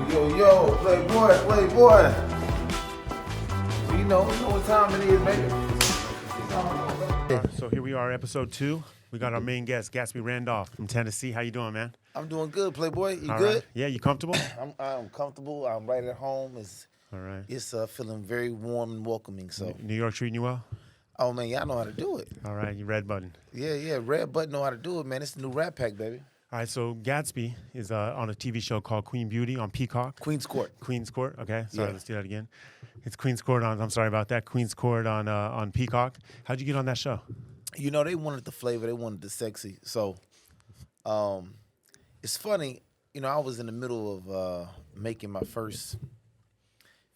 Yo, Playboy. You know what time it is, baby. So here we are, episode 2. We got our main guest, Gatsby Randolph from Tennessee. How you doing, man? I'm doing good, Playboy. You All good? right. Yeah, you comfortable? I'm comfortable. I'm right at home. All right. It's feeling very warm and welcoming. So, New York treating you well? oh man, y'all know how to do it. All right, you red button. Yeah. Red Button know how to do it, man. It's the new Rat Pack, baby. All right, so Gatsby is on a TV show called Queen Beauty on Peacock. Queen's Court. Queen's Court, okay. Sorry, Yeah. Let's do that again. It's Queen's Court I'm sorry about that. Queen's Court on Peacock. How'd you get on that show? You know, they wanted the flavor. They wanted the sexy. So, it's funny. You know, I was in the middle of making my first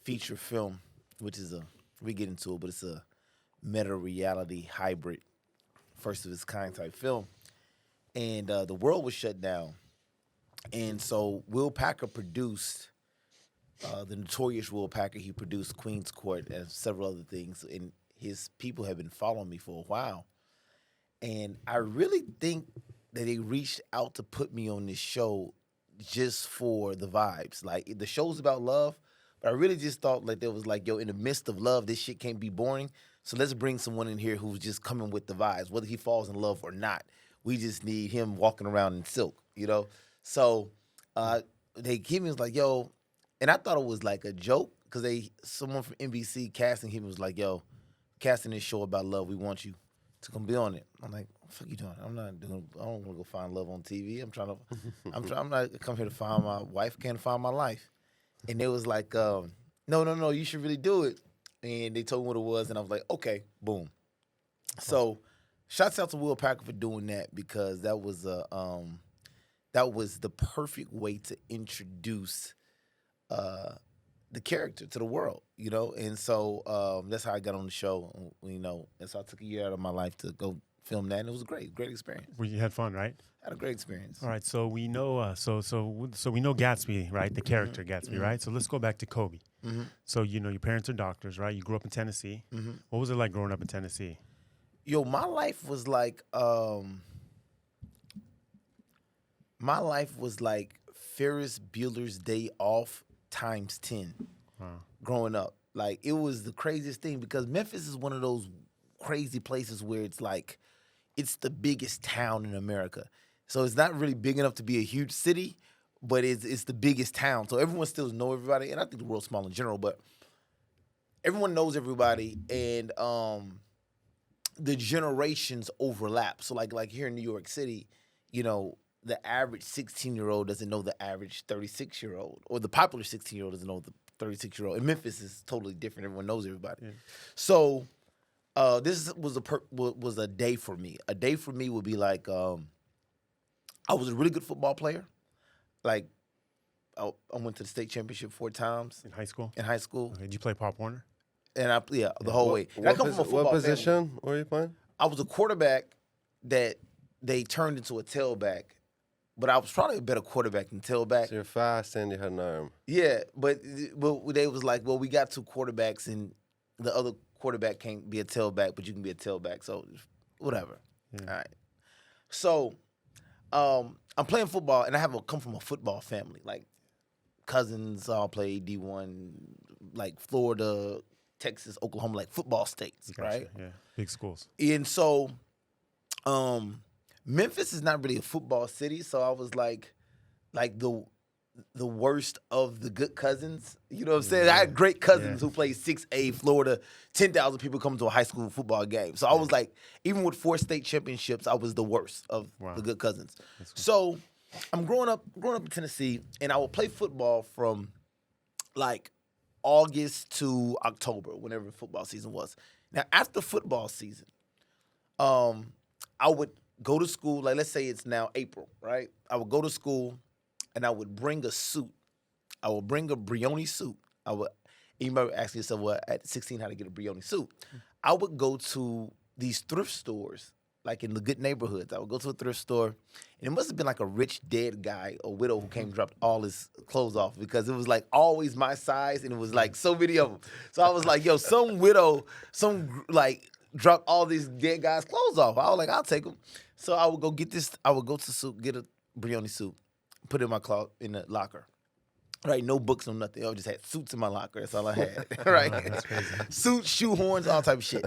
feature film, which is we get into it, but it's a meta-reality hybrid, first of its kind type film. And the world was shut down. And so Will Packer produced, the notorious Will Packer, he produced Queen's Court and several other things. And his people have been following me for a while. And I really think that they reached out to put me on this show just for the vibes. Like, the show's about love, but I really just thought like there was like, yo, in the midst of love, this shit can't be boring. So let's bring someone in here who's just coming with the vibes, whether he falls in love or not. We just need him walking around in silk, you know? So they came and was like, yo, and I thought it was like a joke because someone from NBC casting him was like, yo, casting this show about love, we want you to come be on it. I'm like, what the fuck you doing? I don't want to go find love on TV. I'm not come here to find my wife, can't find my life. And they was like, no, you should really do it. And they told me what it was, and I was like, okay, boom. So, shouts out to Will Packer for doing that because that was the perfect way to introduce the character to the world, you know. And so that's how I got on the show, you know. And so I took a year out of my life to go film that, and it was a great experience. Well, you had fun, right? I had a great experience. All right, so we know, so we know Gatsby, right? The character Gatsby, right? So let's go back to Kobe. Mm-hmm. So you know your parents are doctors, right? You grew up in Tennessee. Mm-hmm. What was it like growing up in Tennessee? Yo, my life was like Ferris Bueller's Day Off times 10. Wow. Growing up. Like, it was the craziest thing because Memphis is one of those crazy places where it's like it's the biggest town in America. So it's not really big enough to be a huge city, but it's the biggest town. So everyone still knows everybody, and I think the world's small in general, but everyone knows everybody, and the generations overlap. So like here in New York City, you know, the average 16-year-old doesn't know the average 36-year-old, or the popular 16-year-old doesn't know the 36-year-old. In Memphis, is totally different. Everyone knows everybody. Yeah. So this was a day for me. A day for me would be like I was a really good football player. Like I went to the state championship 4 times in high school. Okay, did you play Pop Warner? And the whole way. And I come from a football What position family. were you playing? I was a quarterback that they turned into a tailback, but I was probably a better quarterback than tailback. So you're fast and you had an arm. Yeah, but they was like, well, we got 2 quarterbacks and the other quarterback can't be a tailback, but you can be a tailback. So whatever. Yeah. All right. So I'm playing football, and I come from a football family. Like, cousins all play D1, like Florida, Texas, Oklahoma, like football states, Gotcha. right? Yeah, big schools. And so Memphis is not really a football city, so I was like the worst of the good cousins. You know what I'm saying? I had great cousins who played 6A, Florida, 10,000 people come to a high school football game. So I was like, even with 4 state championships, I was the worst of the good cousins. Cool. So I'm growing up in Tennessee, and I would play football from like August to October, whenever football season was. Now, after football season, I would go to school. Like, let's say it's now April, right? I would go to school, and I would bring a suit. I would bring a Brioni suit. You might ask yourself, well, at 16, how to get a Brioni suit? I would go to these thrift stores, like in the good neighborhoods. I would go to a thrift store, and it must have been like a rich dead guy, a widow who came and dropped all his clothes off because it was like always my size, and it was like so many of them. So I was like, yo, some widow, dropped all these dead guys' clothes off. I was like, I'll take them. So I would go get this. I would go to get a Brioni suit, put it in my closet in the locker. Right, no books, no nothing. I just had suits in my locker. That's all I had. Right, That's crazy. suits, shoe horns, all type of shit.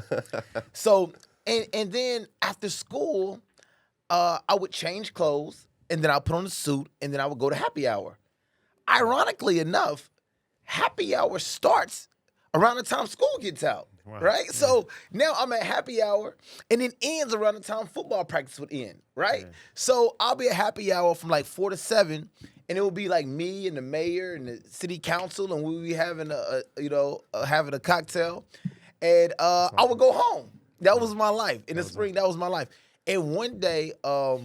So, and then after school, I would change clothes, and then I'd put on a suit, and then I would go to happy hour. Ironically enough, happy hour starts around the time school gets out. Wow. Right? So now I'm at happy hour, and then ends around the time football practice would end. Right? Yeah. So I'll be at happy hour from like 4 to 7, and it would be like me and the mayor and the city council, and we would be having having a cocktail, and I would go home. That was my life. In the spring, that was my life. And one day, so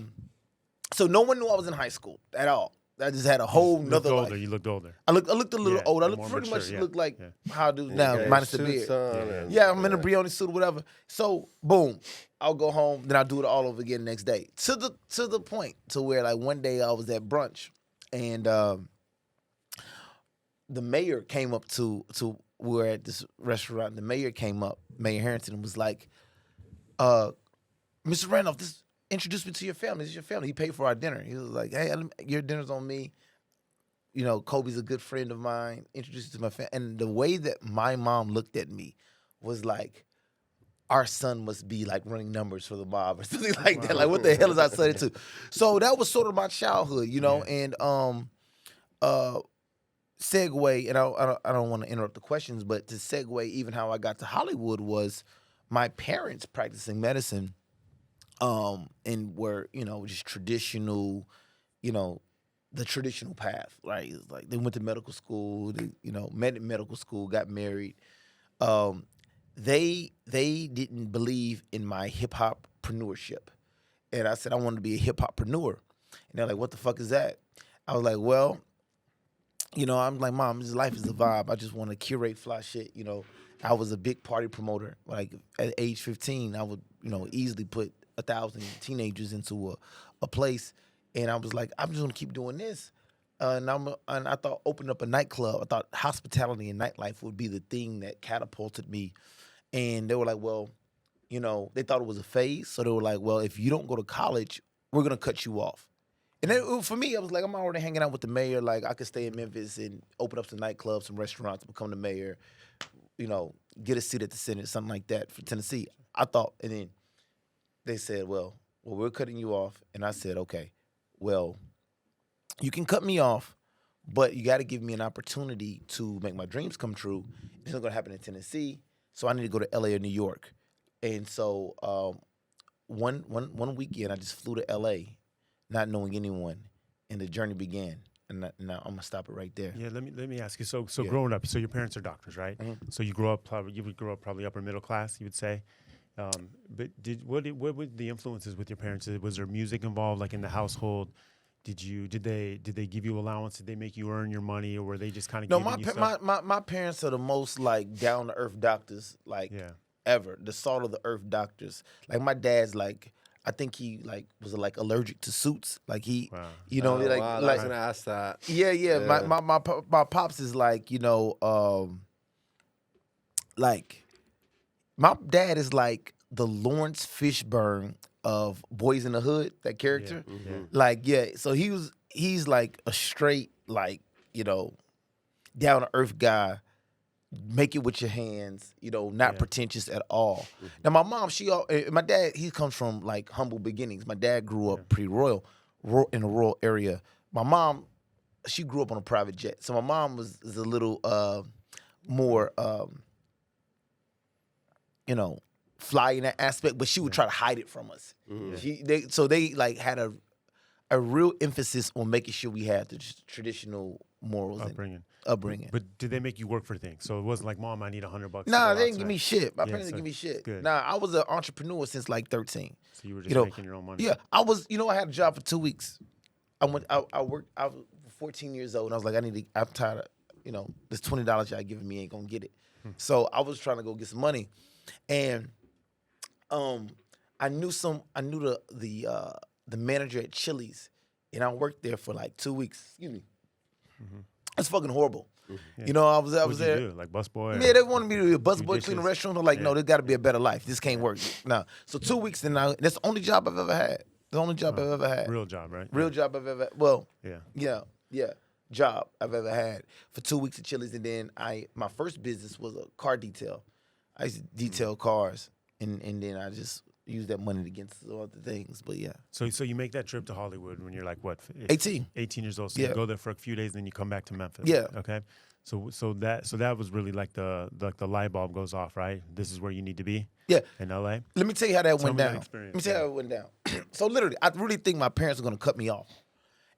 no one knew I was in high school at all. I just had a whole nother life. You looked older. I looked a little Yeah, old. I more looked pretty mature, much look like how I do now, got minus the suits beard. on Yeah, I'm in a Brioni suit or whatever. So boom, I'll go home, then I'll do it all over again the next day. To the point to where like one day I was at brunch, and the mayor came up to we were at this restaurant. The mayor came up, Mayor Harrington, and was like, Mr. Randolph, this introduced me to your family. This is your family. He paid for our dinner. He was like, hey, your dinner's on me. You know, Kobe's a good friend of mine. Introduced you to my family. And the way that my mom looked at me was like, our son must be like running numbers for the mob or something like that. Like, what the hell is our son into? So that was sort of my childhood, you know. And segue, and I don't want to interrupt the questions, but to segue even how I got to Hollywood was my parents practicing medicine, and were, you know, just traditional, you know, the traditional path, right? It's like they went to medical school, they, you know, met in medical school, got married. They didn't believe in my hip hoppreneurship, and I said I wanted to be a hip hoppreneur, and they're like, "What the fuck is that?" I was like, "Well, you know," I'm like, "Mom, this life is a vibe. I just want to curate fly shit." You know, I was a big party promoter. Like at age 15, I would, you know, easily put 1,000 teenagers into a place, and I was like, I'm just gonna keep doing this. And I thought opening up a nightclub. I thought hospitality and nightlife would be the thing that catapulted me. And they were like, well, you know, they thought it was a phase. So they were like, well, if you don't go to college, we're gonna cut you off. And then, for me, I was like, I'm already hanging out with the mayor. Like, I could stay in Memphis and open up some nightclubs, some restaurants, become the mayor, you know, get a seat at the Senate, something like that for Tennessee. I thought, and then they said, well, we're cutting you off. And I said, okay, well, you can cut me off, but you got to give me an opportunity to make my dreams come true. It's not going to happen in Tennessee, so I need to go to LA or New York. And so one weekend, I just flew to LA, not knowing anyone, and the journey began. And now I'm gonna stop it right there. Yeah, let me ask you. So growing up, so your parents are doctors, right? Mm-hmm. So you would grow up probably upper middle class, you would say. But what were the influences with your parents? Was there music involved, like in the household? Did they give you allowance? Did they make you earn your money, or were they just kind of giving you stuff? My parents are the most like down to earth doctors ever. The salt of the earth doctors. Like my dad's like, I think he like was like allergic to suits. Like he, you know, like I was gonna ask that. Yeah. My pops is like, you know, like my dad is like the Lawrence Fishburne of Boys in the Hood, that character. Yeah. Mm-hmm. Like, so he's like a straight, like, you know, down to earth guy. Make it with your hands, you know, not pretentious at all. Mm-hmm. Now my mom, my dad, he comes from like humble beginnings. My dad grew up pretty royal in a rural area. My mom, she grew up on a private jet. So my mom was a little more, you know, fly in that aspect, but she would try to hide it from us. Mm-hmm. So they like had a real emphasis on making sure we had the traditional morals and upbringing. But did they make you work for things? So it wasn't like, Mom, I need $100. Nah, they didn't give me shit. My parents didn't give me shit. Good. Nah, I was an entrepreneur since like 13. So you were just making your own money. Yeah, I was. You know, I had a job for 2 weeks. I worked. I was 14 years old, and I was like, I'm tired of, you know, this $20 y'all giving me ain't gonna get it. So I was trying to go get some money, and I knew the manager at Chili's, and I worked there for like 2 weeks. Excuse me. Mm-hmm. It's fucking horrible. Yeah. You know, I was there. Do? Like busboy? Yeah, they wanted me to be a busboy, clean the restaurant. I'm like, no, there's got to be a better life. This can't work. No. So 2 weeks, and that's the only job I've ever had. The only job I've ever had. Real job, right? Real job I've ever had. Well, yeah. job I've ever had for 2 weeks at Chili's, and then my first business was a car detail. I used to detail cars, and then I just used that money to get some other things. But yeah. So you make that trip to Hollywood when you're like what? 18. 18 years old. So Yeah. you go there for a few days, and then you come back to Memphis. Yeah. Okay. So that was really like the light bulb goes off, right? This is where you need to be. Yeah. In LA. Let me tell you how that went me that down. experience, Let me tell you how it went down. So literally, I really think my parents were gonna cut me off,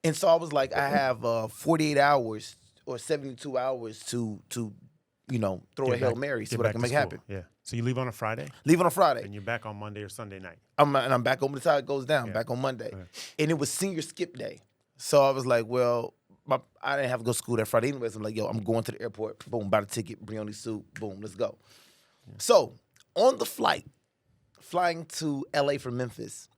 and so I was like, I have 48 hours or 72 hours to throw Get a Hail back- Mary, see get what I back can to make school. happen. Yeah. So you leave on a Friday, Leave on a Friday. and you're back on Monday or Sunday night. I'm back on. That's how it goes down. Yeah. Back on Monday, Okay. and it was senior skip day. So I was like, well, I didn't have to go to school that Friday anyways. I'm like, yo, I'm going to the airport. Boom, buy the ticket, Brioni suit. Boom, let's go. Yeah. So on the flight, flying to LA from Memphis,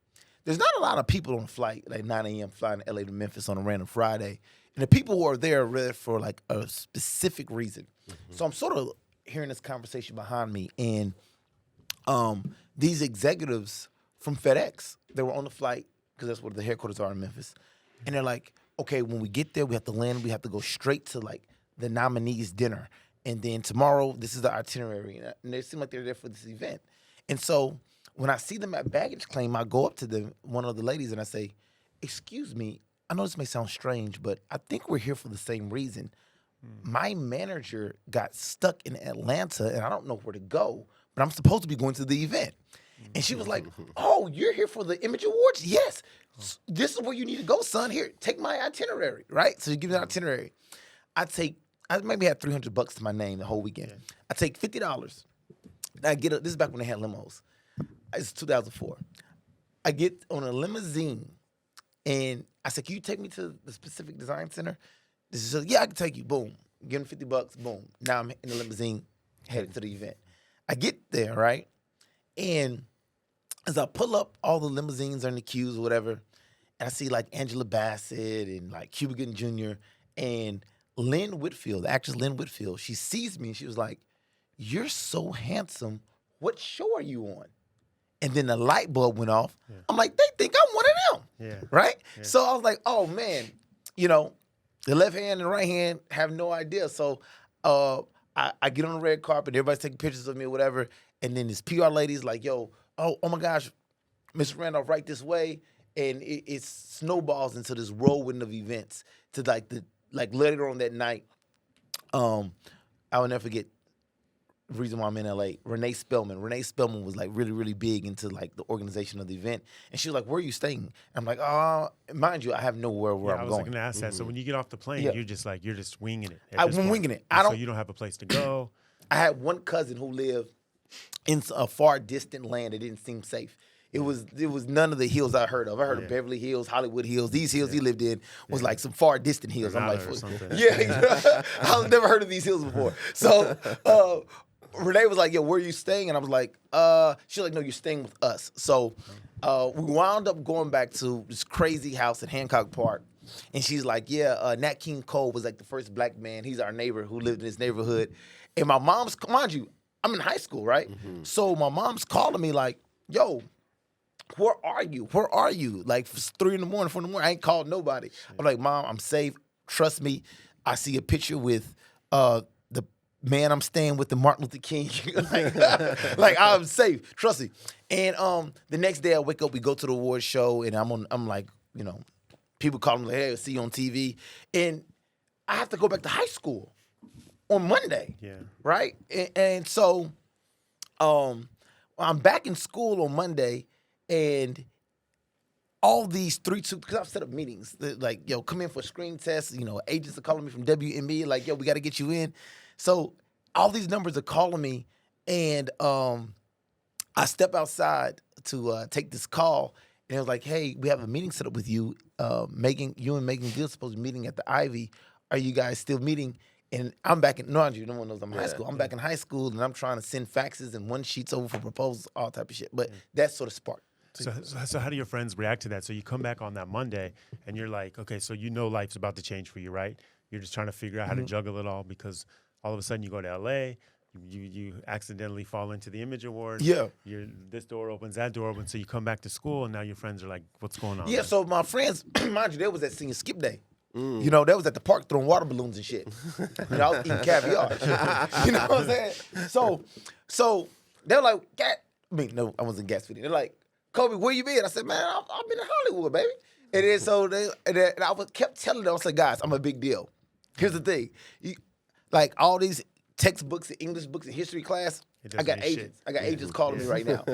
there's not a lot of people on the flight, like 9 a.m. flying to LA to Memphis on a random Friday. And the people who are there are there for like a specific reason. Mm-hmm. So I'm sort of hearing this conversation behind me, and these executives from FedEx, they were on the flight because that's where the headquarters are in Memphis. And they're like, okay, when we get there, we have to land. We have to go straight to like the nominees' dinner. And then tomorrow, this is the itinerary. And they seem like they're there for this event. And so when I see them at baggage claim, I go up to them, one of the ladies, and I say, excuse me, I know this may sound strange, but I think we're here for the same reason. My manager got stuck in Atlanta, and I don't know where to go, but I'm supposed to be going to the event. And she was like, oh, you're here for the Image Awards? Yes. This is where you need to go, son. Here, take my itinerary, right? So you give me an itinerary. I maybe had $300 to my name the whole weekend. Yeah. I take $50. I get this is back when they had limos. It's 2004. I get on a limousine, and I said, can you take me to the specific design center? This is yeah, I can take you. Boom. Give him $50. Boom. Now I'm in the limousine headed to the event. I get there, right? And as I pull up, all the limousines are in the queues or whatever, and I see like Angela Bassett and like Cuba Gooding Jr. and Lynn Whitfield, the actress Lynn Whitfield. She sees me and she was like, you're so handsome. What show are you on? And then the light bulb went off. Yeah. I'm like, they think I'm one of them. Yeah. Right? Yeah. So I was like, oh man, the left hand and the right hand have no idea. So I get on the red carpet, everybody's taking pictures of me or whatever, and then this PR lady's like, yo, oh my gosh, Mr. Randolph, right this way. And it snowballs into this whirlwind of events to later on that night. I will never forget the reason why I'm in LA. Renee Spellman was like really, really big into like the organization of the event. And she was like, where are you staying? And I'm like, mind you, I have nowhere where I'm going. I was going to ask that. So when you get off the plane, you're just winging it. I'm winging it. So you don't have a place to go. I had one cousin who lived in a far distant land that didn't seem safe. It was none of the hills I heard of. I heard of Beverly Hills, Hollywood Hills. These hills he lived in was like some far distant hills. I'm like, I've never heard of these hills before. So Renee was like, yo, where are you staying? And I was like, she's like, no, you're staying with us. So we wound up going back to this crazy house in Hancock Park. And she's like, yeah, Nat King Cole was like the first black man. He's our neighbor who lived in this neighborhood. And my mom's, mind you, I'm in high school, right? Mm-hmm. So my mom's calling me like, yo, where are you? Where are you? Like 3 in the morning, 4 in the morning. I ain't called nobody. Yeah. I'm like, Mom, I'm safe. Trust me. I see a picture with the man I'm staying with, the Martin Luther King. like I'm safe. Trust me. And the next day I wake up, we go to the award show, and I'm like, people call me like, hey, I'll see you on TV. And I have to go back to high school on Monday. Yeah. Right? And so I'm back in school on Monday. And all these because I've set up meetings, like, yo, come in for a screen test. Agents are calling me from WME, like, yo, we got to get you in. So all these numbers are calling me, and I step outside to take this call, and it was like, hey, we have a meeting set up with you. You and Megan Gill supposed to be meeting at the Ivy. Are you guys still meeting? And I'm back in, no one knows I'm in high school. I'm back in high school, and I'm trying to send faxes and one sheets over for proposals, all type of shit. But that sort of sparked. So how do your friends react to that? So you come back on that Monday, and you're like, okay, so life's about to change for you, right? You're just trying to figure out how to juggle it all, because all of a sudden you go to L.A., you accidentally fall into the Image Awards. Yeah. This door opens, that door opens, so you come back to school, and now your friends are like, what's going on? Yeah, so my friends, mind you, they was at senior skip day. You know, they was at the park throwing water balloons and shit. You know, I was eating caviar. You know what I'm saying? So they were like, no, I wasn't Gatsby. They're like, Kobe, where you been? I said, man, I've been in Hollywood, baby. And then so I kept telling them, I said, guys, I'm a big deal. Here's the thing. Like all these textbooks and English books and history class, I got agents. I got agents calling me right now.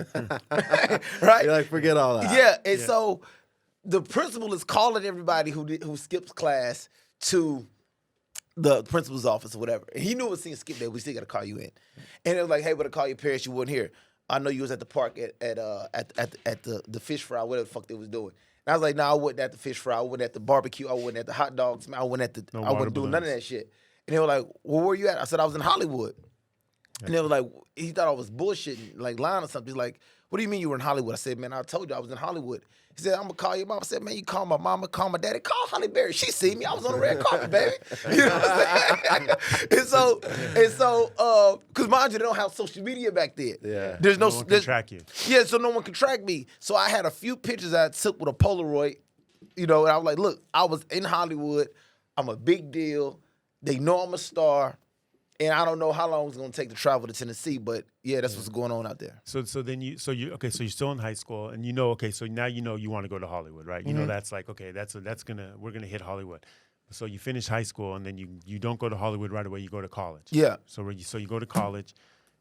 Right? You're like, forget all that. Yeah. And so the principal is calling everybody who skips class to the principal's office or whatever. And he knew it was seeing Skip there. We still got to call you in. And it was like, hey, better call your parents. You weren't here. I know you was at the park at the fish fry, whatever the fuck they was doing. And I was like, no, I wasn't at the fish fry. I wasn't at the barbecue. I wasn't at the hot dogs. I wasn't doing none of that shit. And they were like, well, where you at? I said, I was in Hollywood. And they were like, he thought I was bullshitting, like lying or something. He's like, what do you mean you were in Hollywood? I said, man, I told you I was in Hollywood. He said, I'm going to call your mom. I said, man, you call my mama, call my daddy, call Holly Berry. She seen me. I was on the red carpet, baby. You know what I'm saying? and so, because mind you, they don't have social media back then. Yeah. There's no one can track you. Yeah, so no one can track me. So I had a few pictures I took with a Polaroid, you know, and I was like, look, I was in Hollywood. I'm a big deal. They know I'm a star. And I don't know how long it's gonna take to travel to Tennessee, but yeah, that's what's going on out there. So you're still in high school, and so now you want to go to Hollywood, right? You know that's like, okay, we're gonna hit Hollywood. So you finish high school, and then you don't go to Hollywood right away. You go to college. Yeah. So you go to college,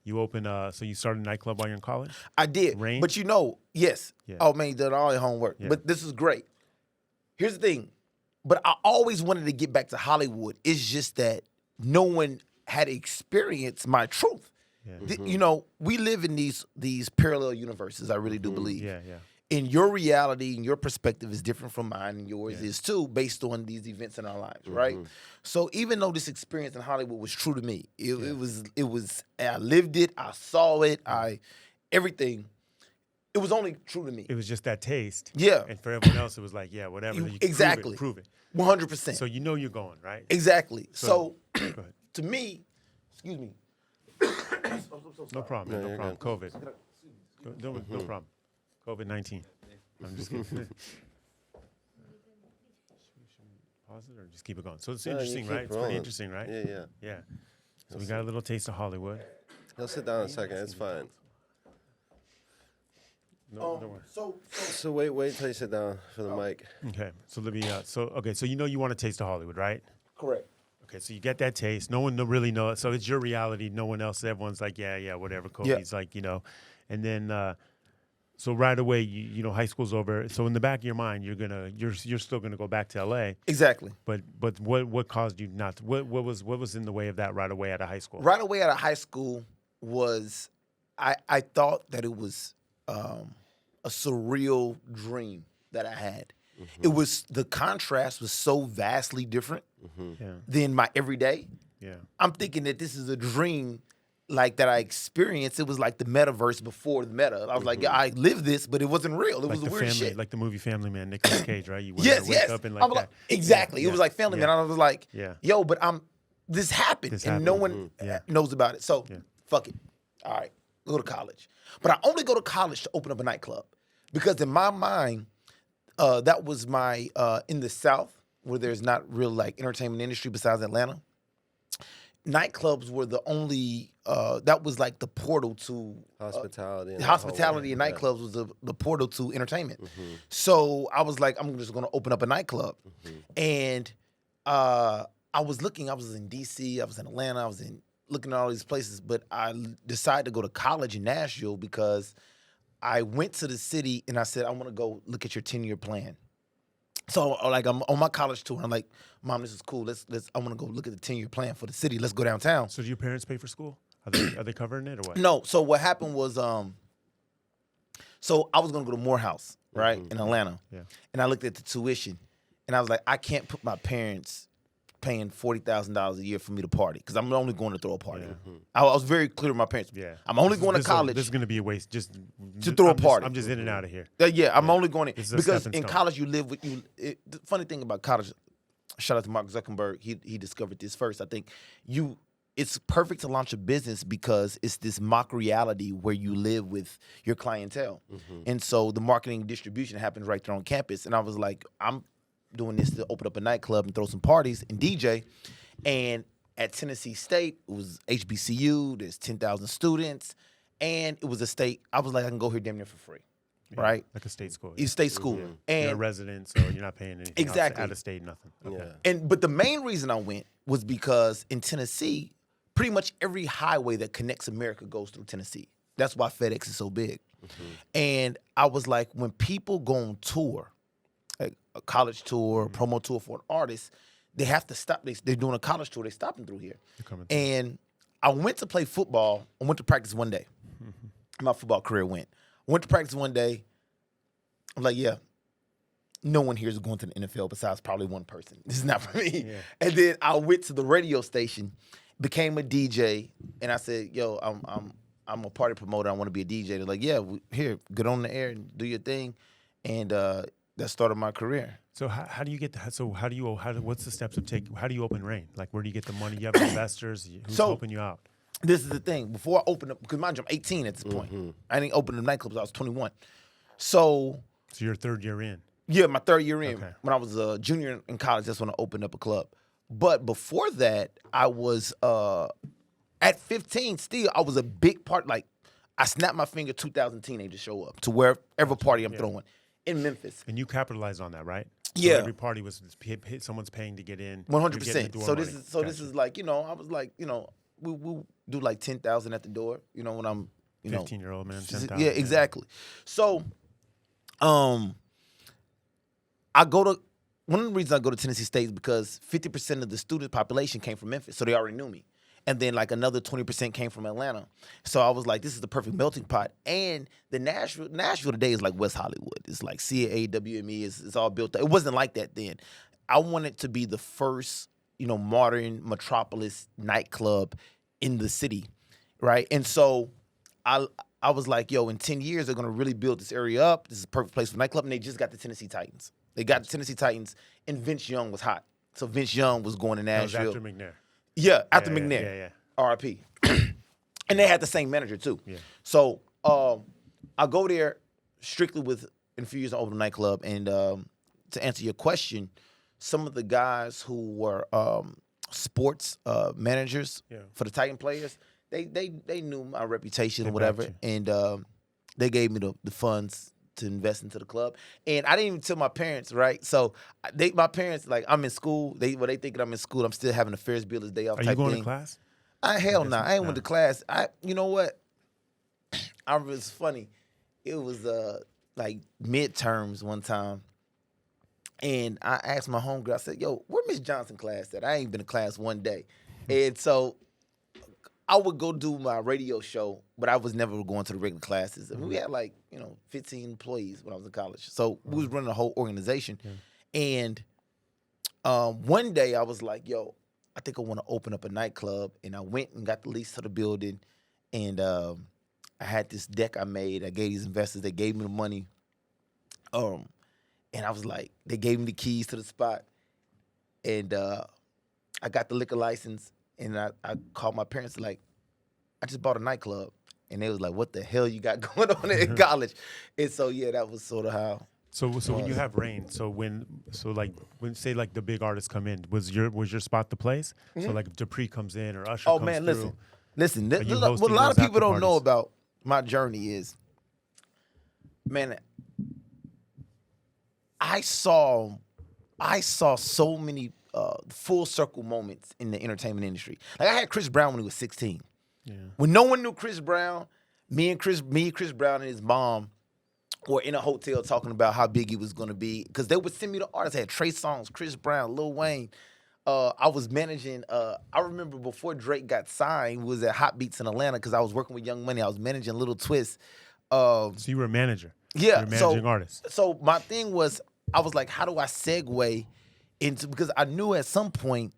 you open so you start a nightclub while you're in college. I did, Range? but yes. Yeah. Oh man, you did all your homework. Yeah. But this is great. Here's the thing, but I always wanted to get back to Hollywood. It's just that no one had experienced my truth. Yeah. You know, we live in these parallel universes. I really do believe. Yeah. And your reality and your perspective is different from mine, and yours is too, based on these events in our lives, right? So even though this experience in Hollywood was true to me, it was. I lived it. I saw it. Everything. It was only true to me. It was just that taste. Yeah. And for everyone else, it was like, yeah, whatever. You Exactly. Prove it. 100%. So you know you're going, right? Exactly. So go ahead. To me, excuse me. No problem. No problem. COVID. No problem. COVID-19. I'm just kidding. Pause it or just keep it going. So it's interesting, right? It's pretty interesting, right? Yeah. So we got a little taste of Hollywood. He'll sit down in a second. It's fine. No, don't worry. So wait till you sit down for the mic. Okay. So let me. So you want a taste of Hollywood, right? Correct. Okay, so you get that taste. No one really knows. So it's your reality. No one else. Everyone's like, yeah, whatever. Kobe's like, and then, so right away, high school's over. So in the back of your mind, you're still gonna go back to LA. Exactly. But what caused you not to? What was in the way of that right away out of high school? Right away out of high school was, I thought that it was a surreal dream that I had. It was, the contrast was so vastly different than my everyday. Yeah. I'm thinking that this is a dream like that I experienced. It was like the metaverse before the meta. I was like, yeah, I lived this, but it wasn't real. It was a weird shit. Like the movie Family Man, Nicolas Cage, right? You wake up and like that. Exactly. It was like Family Man. I was like, yeah. Yo, but this happened, and no one knows about it. So fuck it. All right, go to college. But I only go to college to open up a nightclub because in my mind, that was my in the South where there's not real like entertainment industry besides Atlanta. Nightclubs were the only that was like the portal to hospitality. And nightclubs was the portal to entertainment. So I was like, I'm just going to open up a nightclub, and I was looking. I was in DC. I was in Atlanta. I was looking at all these places, but I decided to go to college in Nashville because I went to the city and I said, I want to go look at your 10-year plan. So like I'm on my college tour. I'm like, Mom, this is cool. I want to go look at the 10-year plan for the city. Let's go downtown. So do your parents pay for school? Are they covering it or what? No. So what happened was, so I was gonna go to Morehouse, right, in Atlanta. Yeah. And I looked at the tuition, and I was like, I can't put my parents paying $40,000 a year for me to party because I'm only going to throw a party. I was very clear with my parents. Yeah. I'm only going to college. This is going to be a waste just to throw a party. I'm just in and out of here. I'm only going to because in college you live with you. The funny thing about college, shout out to Mark Zuckerberg. He discovered this first. I think it's perfect to launch a business because it's this mock reality where you live with your clientele, and so the marketing distribution happens right there on campus. And I was like, doing this to open up a nightclub and throw some parties and DJ. And at Tennessee State, it was HBCU. There's 10,000 students, and it was a state. I was like, I can go here damn near for free, right? Like a state school. It's state school, and you're a resident, so you're not paying anything. Exactly. Out of state, nothing. Okay. Yeah. But the main reason I went was because in Tennessee, pretty much every highway that connects America goes through Tennessee. That's why FedEx is so big. And I was like, when people go on tour, like a college tour, promo tour for an artist, they have to stop. They're doing a college tour. They stopping through here. And I went to play football. I went to practice one day. My football career went. I went to practice one day. I'm like, yeah, no one here is going to the NFL besides probably one person. This is not for me. Yeah. And then I went to the radio station, became a DJ, and I said, yo, I'm a party promoter. I want to be a DJ. They're like, yeah, here, get on the air and do your thing. And that started my career. So how do you get that? So what's the steps of how do you open Rain? Like, where do you get the money? You have investors? Who's helping you out? This is the thing. Before I opened up, because mind you, I'm 18 at this point. I didn't open the nightclubs. I was 21. So your third year in? Yeah, my third year in. Okay. When I was a junior in college, that's when I opened up a club. But before that, I was at 15. Still, I was a big part. Like, I snapped my finger. 2,000 teenagers show up to wherever party I'm throwing in Memphis. And you capitalized on that, right? Yeah. So every party was someone's paying to get in. 100%. So this is like, I was like, we'll do like 10,000 at the door. When I'm 15-year-old man, 10,000. Yeah, exactly. So, one of the reasons I go to Tennessee State is because 50% of the student population came from Memphis, so they already knew me. And then like another 20% came from Atlanta. So I was like, this is the perfect melting pot. And the Nashville today is like West Hollywood. It's like CAA, WME, it's all built up. It wasn't like that then. I wanted to be the first, modern metropolis nightclub in the city, right? And so I was like, yo, in 10 years, they're going to really build this area up. This is a perfect place for nightclub. And they just got the Tennessee Titans. They got the Tennessee Titans, and Vince Young was hot. So Vince Young was going to Nashville. That was after McNair. Yeah, after McNair. Yeah. RIP. And they had the same manager, too. Yeah. So I go there strictly with Infused Open Nightclub. And to answer your question, some of the guys who were sports managers for the Titan players, they knew my reputation or whatever. And they gave me the funds to invest into the club. And I didn't even tell my parents, right? So my parents, like, I'm in school. They thinking I'm in school. I'm still having a Ferris Bueller's Day Off type thing. Are you going to class? Hell no. I ain't went to class. You know what? It was funny. It was like midterms one time. And I asked my homegirl, I said, yo, where Miss Johnson class at? I ain't been to class one day. And so I would go do my radio show, but I was never going to the regular classes. I mean, we had like, 15 employees when I was in college. So we was running a whole organization. And one day I was like, yo, I think I want to open up a nightclub. And I went and got the lease to the building. And I had this deck I made. I gave these investors. They gave me the money. And I was like, they gave me the keys to the spot. And I got the liquor license. And I called my parents, like, I just bought a nightclub. And they was like, what the hell you got going on in college? And so, yeah, that was sort of how. So when you have Rain, when say like the big artists come in, was your spot the place? So like if Dupree comes in or Usher comes through. Listen. What a lot of people don't know about my journey is, man, I saw so many full circle moments in the entertainment industry. Like I had Chris Brown when he was 16. Yeah. When no one knew Chris Brown, me, Chris Brown, and his mom were in a hotel talking about how big he was going to be because they would send me the artists. I had Trey Songz, Chris Brown, Lil Wayne. I was managing. I remember before Drake got signed, was at Hot Beats in Atlanta because I was working with Young Money. I was managing Little Twist. So you were a manager. Yeah, you were managing artists. So my thing was, I was like, how do I segue into, because I knew at some point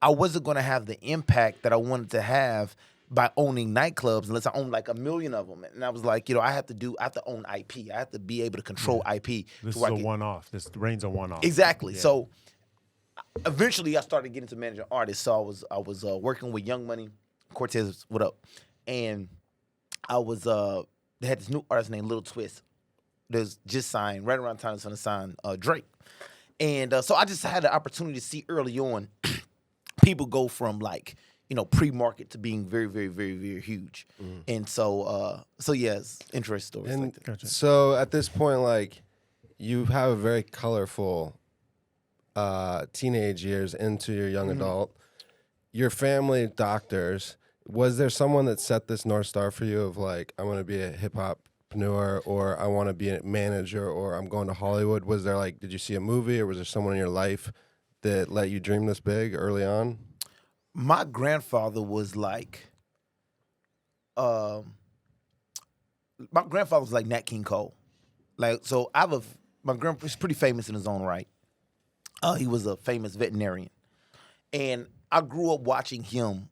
I wasn't going to have the impact that I wanted to have by owning nightclubs unless I owned like 1 million of them. And I was like, I have to own IP. I have to be able to control IP. This is a one-off. This Rain's a one-off. Exactly. Yeah. So eventually I started getting to managing artists. So I was working with Young Money, Cortez, what up? And I was, they had this new artist named Little Twist. That's just signed, right around the time it's going to sign Drake. And so I just had the opportunity to see early on people go from like, pre-market to being very, very, very, very huge. And so yeah, it's interesting stories And like that. Gotcha. so at this point, like, you have a very colorful teenage years into your young adult. Your family doctors, was there someone that set this North Star for you of like, I want to be a hip hopreneur, or I want to be a manager, or I'm going to Hollywood? Was there like, did you see a movie, or was there someone in your life that let you dream this big early on? My grandfather was like, Nat King Cole. Like, so my grandpa's pretty famous in his own right. He was a famous veterinarian. And I grew up watching him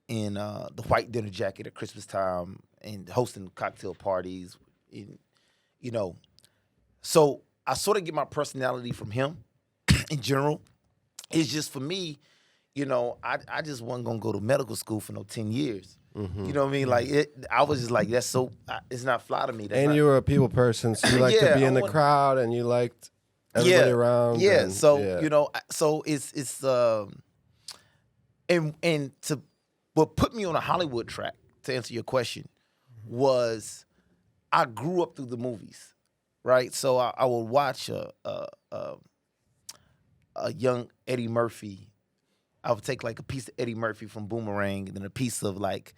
in the white dinner jacket at Christmas time and hosting cocktail parties. So I sort of get my personality from him in general. It's just for me, I just wasn't going to go to medical school for no 10 years. You know what I mean? Like, I was just like, it's not fly to me. That's And not, you were a people person, so you liked to be in the crowd, and you liked everybody around. Yeah. And, so, so it's and to what put me on a Hollywood track, to answer your question, was I grew up through the movies, right? So I would watch a young Eddie Murphy. I would take like a piece of Eddie Murphy from Boomerang, and then a piece of like,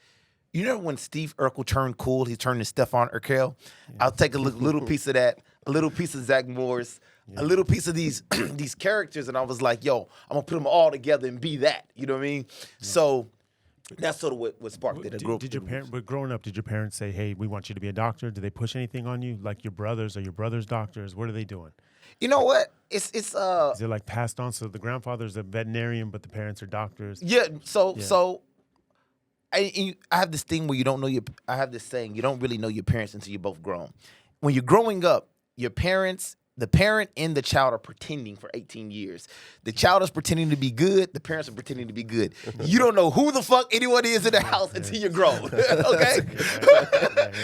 when Steve Urkel turned cool, he turned to Stefan Urkel. Yeah. I'll take a little piece of that, a little piece of Zach Morris, a little piece of these these characters, and I was like, yo, I'm gonna put them all together and be that. You know what I mean? Yeah. So that's sort of what sparked it. But growing up, did your parents say, hey, we want you to be a doctor? Did they push anything on you? Like your brothers, or your brothers doctors? What are they doing? You know what? It's Is it like passed on? So the grandfather's a veterinarian, but the parents are doctors. Yeah. So I have this thing where you don't know I have this saying, you don't really know your parents until you're both grown. When you're growing up, the parent and the child are pretending for 18 years. The child is pretending to be good. The parents are pretending to be good. You don't know who the fuck anyone is in the house until you're grown. Okay?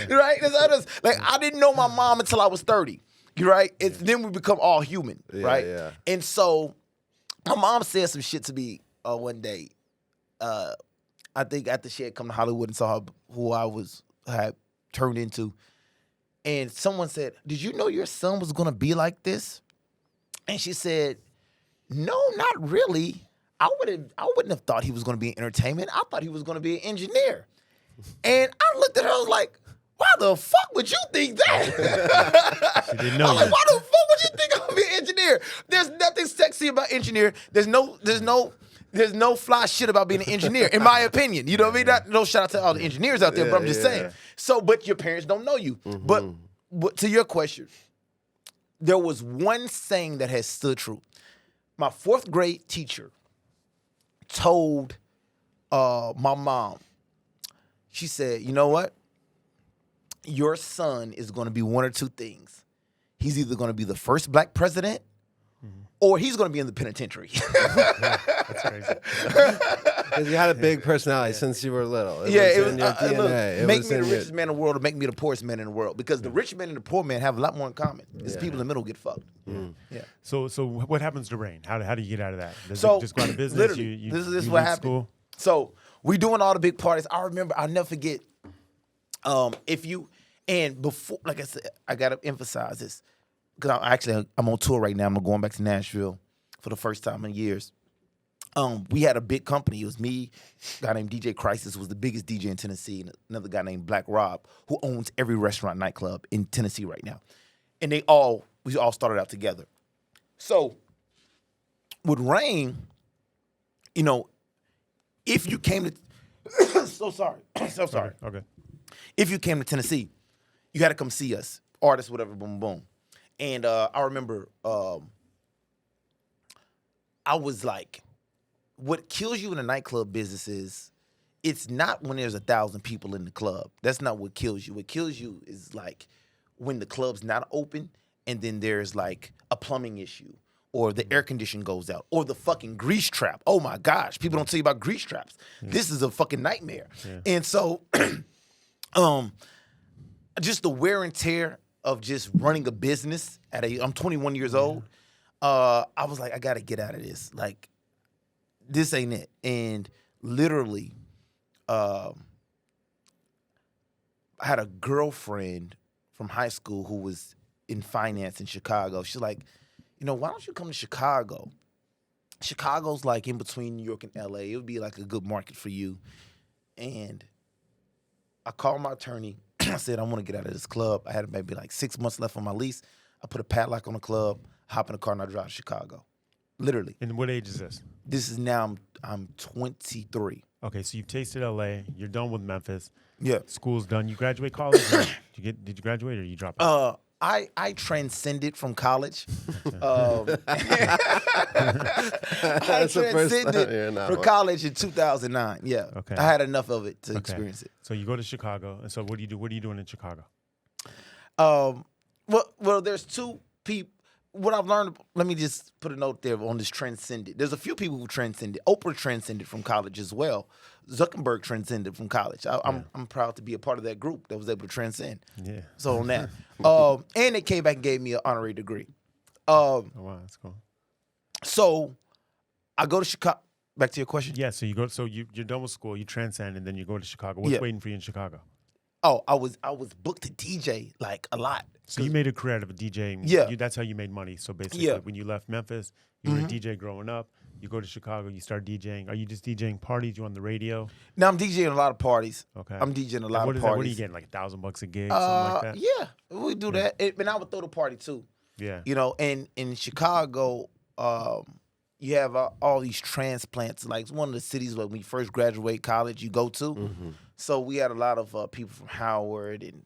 Right? That's how it is. Like, I didn't know my mom until I was 30. Right? Then we become all human. Right? Yeah. And so my mom said some shit to me one day. I think after she had come to Hollywood and saw who I had turned into. And someone said, did you know your son was going to be like this? And she said, no, not really. I wouldn't have thought he was going to be in entertainment. I thought he was going to be an engineer. And I looked at her, I was like, why the fuck would you think that? She didn't know. I'm like, why the fuck would you think I'm going to be an engineer? There's nothing sexy about engineer. There's no fly shit about being an engineer, in my opinion. You know what I mean? No shout out to all the engineers out there, but I'm just saying. So, but your parents don't know you. But to your question, there was one saying that has stood true. My 4th grade teacher told my mom, she said, you know what? Your son is going to be one or two things. He's either going to be the first black president, or he's going to be in the penitentiary. That's crazy. Because you had a big personality since you were little. It was in your DNA. Make me the richest man in the world, or make me the poorest man in the world. Because the rich man and the poor man have a lot more in common. It's people in the middle get fucked. Yeah. So what happens to Rain? How do you get out of that? Does it just go out of business? Literally, this is what happened. School? So we doing all the big parties. I remember, I'll never forget. Before, like I said, I gotta emphasize this. Because I'm on tour right now. I'm going back to Nashville for the first time in years. We had a big company. It was me, a guy named DJ Crisis, who was the biggest DJ in Tennessee, and another guy named Black Rob, who owns every restaurant, nightclub in Tennessee right now. And we all started out together. So with Rain, if you came to so sorry. Okay. If you came to Tennessee, you had to come see us, artists, whatever, boom, boom. And I remember I was like, what kills you in the nightclub business is it's not when there's 1,000 people in the club. That's not what kills you. What kills you is like when the club's not open and then there's like a plumbing issue or the air conditioning goes out or the fucking grease trap. Oh my gosh, people don't tell you about grease traps. Yeah. This is a fucking nightmare. Yeah. And so just the wear and tear of just running a business I'm 21 years old. I was like, I gotta get out of this. Like, this ain't it. And literally, I had a girlfriend from high school who was in finance in Chicago. She's like, why don't you come to Chicago? Chicago's like in between New York and LA. It would be like a good market for you. And I called my attorney. I said, I want to get out of this club. I had maybe like 6 months left on my lease. I put a padlock on the club, hop in the car, and I drive to Chicago. Literally. And what age is this? This is now, I'm 23. Okay, so you've tasted LA. You're done with Memphis. Yeah. School's done. You graduate college? Or did you graduate or you drop out? I transcended from college. That's the first time hearing that from one. college in 2009. Yeah. Okay. I had enough of it to experience it. So you go to Chicago. And so what do you do? What are you doing in Chicago? Well, there's two people. What I've learned, let me just put a note there on this transcended. There's a few people who transcended. Oprah transcended from college as well. Zuckerberg transcended from college. I'm proud to be a part of that group that was able to transcend. Yeah. So on that. And they came back and gave me an honorary degree. Oh, wow, that's cool. So I go to Chicago. Back to your question. Yeah, so you go. So you're done with school. You transcend, and then you go to Chicago. What's waiting for you in Chicago? Oh, I was booked to DJ like a lot. So you made a career out of a DJing. Yeah. That's how you made money. So basically, when you left Memphis, you were a DJ growing up. You go to Chicago, you start DJing. Are you just DJing parties? You on the radio? Now I'm DJing a lot of parties. Okay. I'm DJing a lot of parties. What are you getting? Like $1,000 a gig, something like that? Yeah, we do that. And I would throw the party too. Yeah. And in Chicago, you have all these transplants. Like it's one of the cities when you first graduate college, you go to. Mm-hmm. So we had a lot of people from Howard and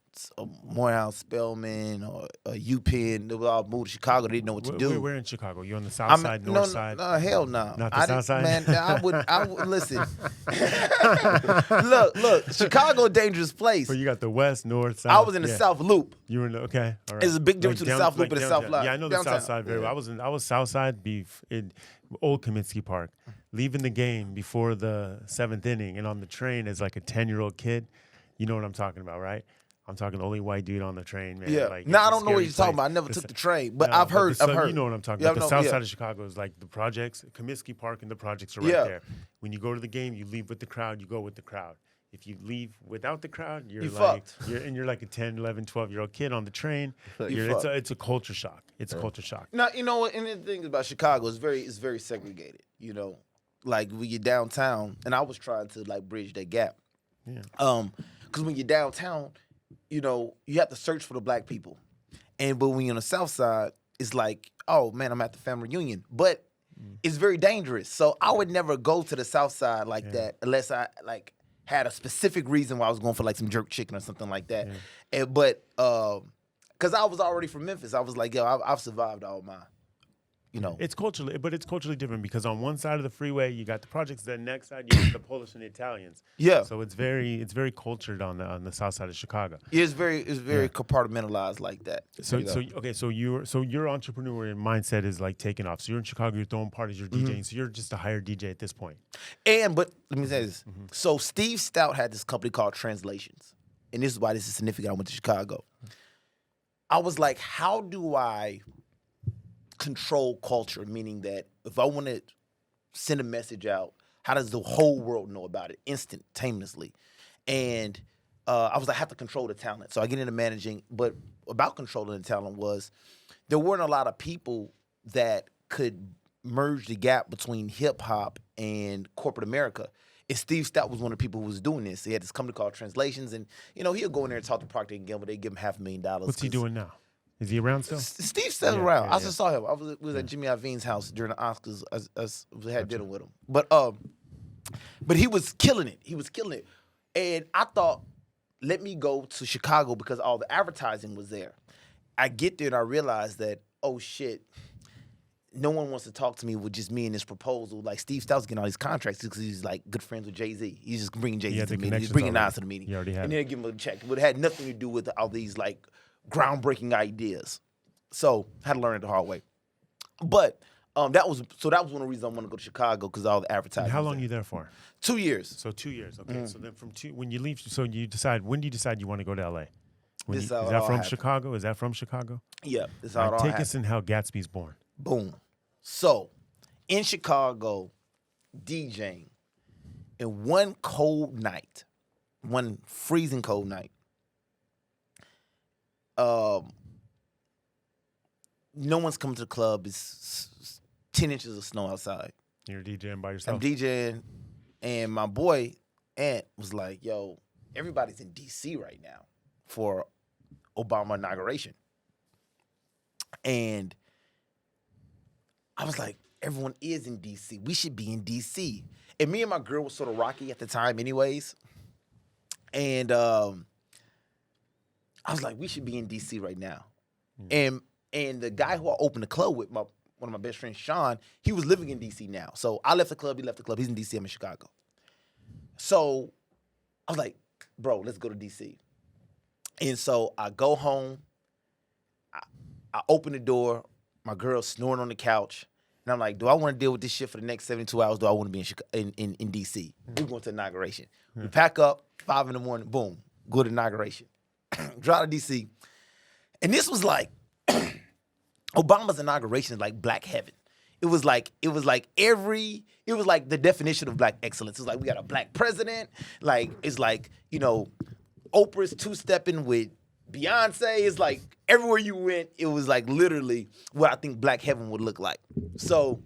Morehouse, Spelman, or UPenn. They would all move to Chicago. They didn't know what to do. Where in Chicago? You on the south side, north side? No, hell no. Not the south side? Man, I would listen. Look, Chicago a dangerous place. But you got the west, north, south. I was in the South Loop. You were in the, okay. All right. There's a big difference between the South Loop and the South Line. Yeah, I know the south side very well. I was south side in old Kaminsky Park, leaving the game before the 7th inning and on the train as like a 10-year-old kid. You know what I'm talking about, right? I'm talking the only white dude on the train, man. Yeah. Like, no, I don't know what you're talking about. I never took the train, but I've heard. You know what I'm talking about. The south side of Chicago is like the projects. Kaminsky Park and the projects are right there. When you go to the game, you leave with the crowd. You go with the crowd. If you leave without the crowd, you're like a 10, 11, 12-year-old kid on the train. It's a culture shock. It's a culture shock. Now, you know what? And the thing about Chicago is it's very segregated. You know, like when you're downtown, and I was trying to like bridge that gap. Yeah. Because when you're downtown, you know, you have to search for the black people. But when you're on the south side, it's like, oh man, I'm at the family reunion. But it's very dangerous. So I would never go to the south side like that unless I like had a specific reason why I was going for like some jerk chicken or something like that. Yeah. But because I was already from Memphis, I was like, yo, I've survived all my, you know. It's culturally different because on one side of the freeway you got the projects, the next side you got the Polish and the Italians. Yeah. So it's very cultured on the south side of Chicago. It's very compartmentalized like that. So your entrepreneurial mindset is like taking off. So you're in Chicago, you're throwing parties, you're DJing. So you're just a hired DJ at this point. But let me say this. So Steve Stout had this company called Translations. And this is why this is significant. I went to Chicago. I was like, how do I control culture? Meaning that if I want to send a message out, how does the whole world know about it instantaneously? And I was like, I have to control the talent. So I get into managing. But about controlling the talent was there weren't a lot of people that could merge the gap between hip hop and corporate America. And Steve Stout was one of the people who was doing this. He had this company called Translations, and you know he'll go in there and talk to Procter & Gamble. They give him $500,000. What's he doing now? Is he around still? Steve's still around. I just saw him. I was at Jimmy Iovine's house during the Oscars. I had dinner with him. But he was killing it. He was killing it. And I thought, let me go to Chicago because all the advertising was there. I get there and I realize that, oh shit, no one wants to talk to me with just me and this proposal. Like Steve Stout's getting all these contracts because he's like good friends with Jay-Z. He's just bringing Jay-Z to the meeting. He's bringing Nas to the meeting. He already had and then give him a check. But it had nothing to do with all these like groundbreaking ideas. So I had to learn it the hard way. But that was one of the reasons I wanted to go to Chicago because all the advertising. And how long are you there for? 2 years. So 2 years. Okay. So then when you leave, so you decide, when do you decide you want to go to LA? Is that from Chicago? Is that from Chicago? Yeah. This is how it all Take happened. us in how Gatsby's born. Boom. So, in Chicago, DJing, and one freezing cold night, no one's coming to the club. It's 10 inches of snow outside. You're DJing by yourself. I'm DJing, and my boy Ant was like, "Yo, everybody's in D.C. right now for Obama inauguration," and I was like, "Everyone is in D.C. We should be in D.C." And me and my girl was sort of rocky at the time, anyways, and I was like, "We should be in D.C. right now," and the guy who I opened the club with, one of my best friends, Sean, he was living in D.C. now. So I left the club, he left the club. He's in D.C., I'm in Chicago. So I was like, bro, let's go to D.C. And so I go home. I open the door. My girl's snoring on the couch. And I'm like, do I want to deal with this shit for the next 72 hours? Do I want to be in D.C.? We're going to inauguration. We pack up, 5 in the morning, boom, go to inauguration. Drive to D.C. And this was like, Obama's inauguration is like black heaven. It was like the definition of black excellence. It's like we got a black president. Like it's like, Oprah's two-stepping with Beyonce. It's like everywhere you went, it was like literally what I think black heaven would look like. So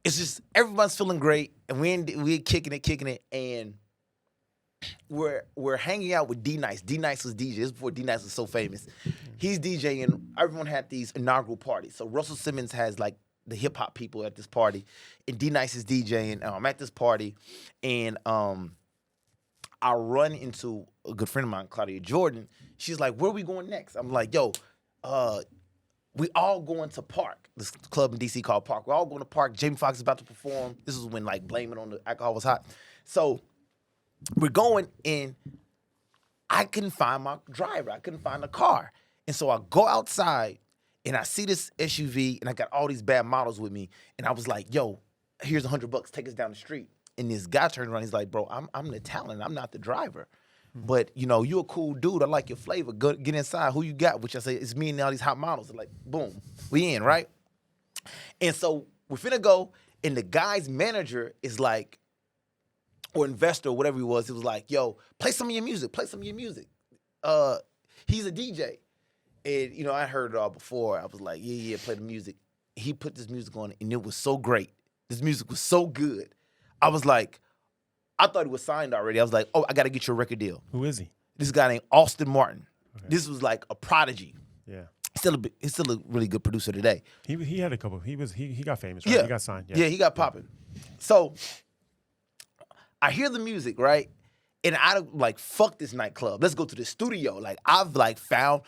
it's just everyone's feeling great, and we're kicking it, and we're hanging out with D-Nice. D-Nice was DJ. This is before D-Nice was so famous. He's DJing. Everyone had these inaugural parties. So Russell Simmons has like the hip hop people at this party, and D-Nice is DJing. I'm at this party, and I run into a good friend of mine, Claudia Jordan. She's like, "Where are we going next?" I'm like, "Yo, we all going to Park, this club in DC called Park. We're all going to Park. Jamie Foxx is about to perform." This is when like Blame It on the Alcohol was hot. So we're going, and I couldn't find my driver. I couldn't find a car. And so I go outside, and I see this SUV, and I got all these bad models with me. And I was like, "Yo, here's $100. Take us down the street." And this guy turned around. He's like, "Bro, I'm the talent. I'm not the driver. But, you a cool dude. I like your flavor. Go, get inside. Who you got?" Which I say, it's me and all these hot models. They're like, boom, we in, right? And so we're finna go, and the guy's manager is like, or investor, or whatever he was, it was like, "Yo, play some of your music. Play some of your music." He's a DJ. And, I heard it all before. I was like, yeah, play the music. He put this music on, and it was so great. This music was so good. I was like, I thought he was signed already. I was like, "Oh, I got to get you a record deal." Who is he? This guy named Austin Martin. Okay. This was like a prodigy. Yeah. He's still a really good producer today. He had a couple. He got famous, right? Yeah. He got signed. Yeah, he got popping. So I hear the music, right? And I like, fuck this nightclub. Let's go to the studio. Like I found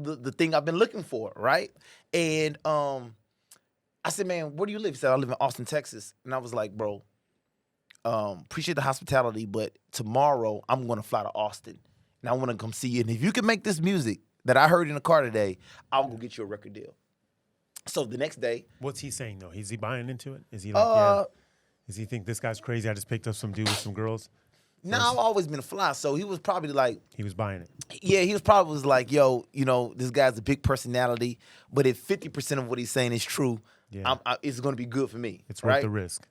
the thing I've been looking for, right? And I said, "Man, where do you live?" He said, "I live in Austin, Texas." And I was like, "Bro, appreciate the hospitality, but tomorrow I'm gonna fly to Austin, and I want to come see you. And if you can make this music that I heard in the car today, I'll go get you a record deal." So the next day, what's he saying though? Is he buying into it? Is he like, does he think this guy's crazy? I just picked up some dude with some girls. No, I've always been a fly, so he was probably like, he was buying it. Yeah, he was probably like, "Yo, this guy's a big personality, but if 50% of what he's saying is true, it's going to be good for me. It's worth the risk."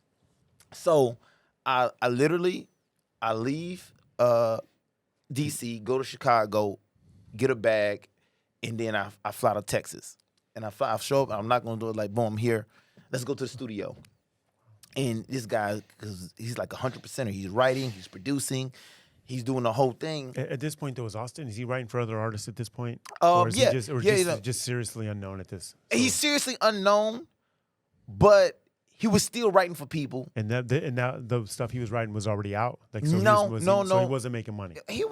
So I leave D.C., go to Chicago, get a bag, and then I fly to Texas. And I show up, I'm not going to do it like, boom, I'm here. Let's go to the studio. And this guy, because he's like 100%er. He's writing, he's producing, he's doing the whole thing. At this point, though, is Austin, is he writing for other artists at this point? Or is he just seriously unknown at this? So. He's seriously unknown, but he was still writing for people. And the stuff he was writing was already out? Like, so no. So he wasn't making money? He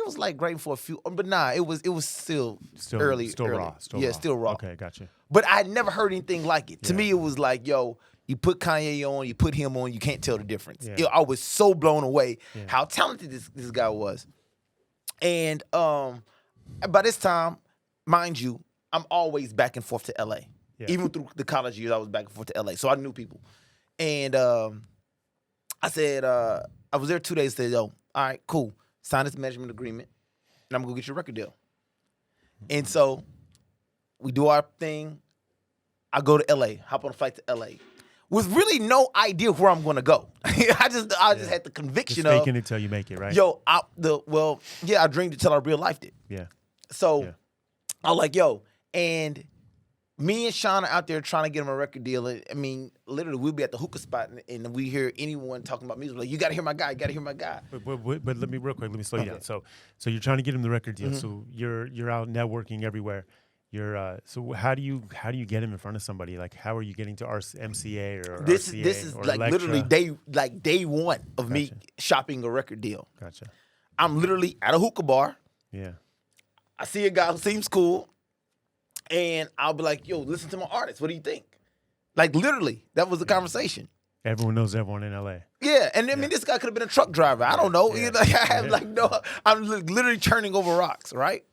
was like writing for a few, but nah, it was still early. Still raw. Still raw. Okay, gotcha. But I had never heard anything like it. To me, it was like, yo, you put Kanye on, you put him on, you can't tell the difference. Yeah. I was so blown away how talented this guy was. And by this time, mind you, I'm always back and forth to LA. Yeah. Even through the college years, I was back and forth to LA. So I knew people. And I said, I was there 2 days, said, "Yo, all right, cool. Sign this management agreement, and I'm going to go get you a record deal." And so We do our thing. I go to LA, hop on a flight to LA, with really no idea where I'm going to go. I just had the conviction just of faking it till you make it, right? Yo, I dreamed it till I real lifed it. Yeah. So I was like, yo, and me and Sean are out there trying to get him a record deal. I mean, literally, we'll be at the hookah spot and we hear anyone talking about music. Like, you got to hear my guy. You got to hear my guy. But let me slow you down. So you're trying to get him the record deal. So you're out networking everywhere. So how do you get him in front of somebody? Like, how are you getting to MCA or this RCA is or like Elektra? literally day one of me shopping a record deal. Gotcha. I'm literally at a hookah bar. Yeah. I see a guy who seems cool, and I'll be like, yo, listen to my artist. What do you think? Like, literally, that was the conversation. Everyone knows everyone in LA. Yeah, and I mean, this guy could have been a truck driver. I don't know. Yeah. I'm literally turning over rocks, right?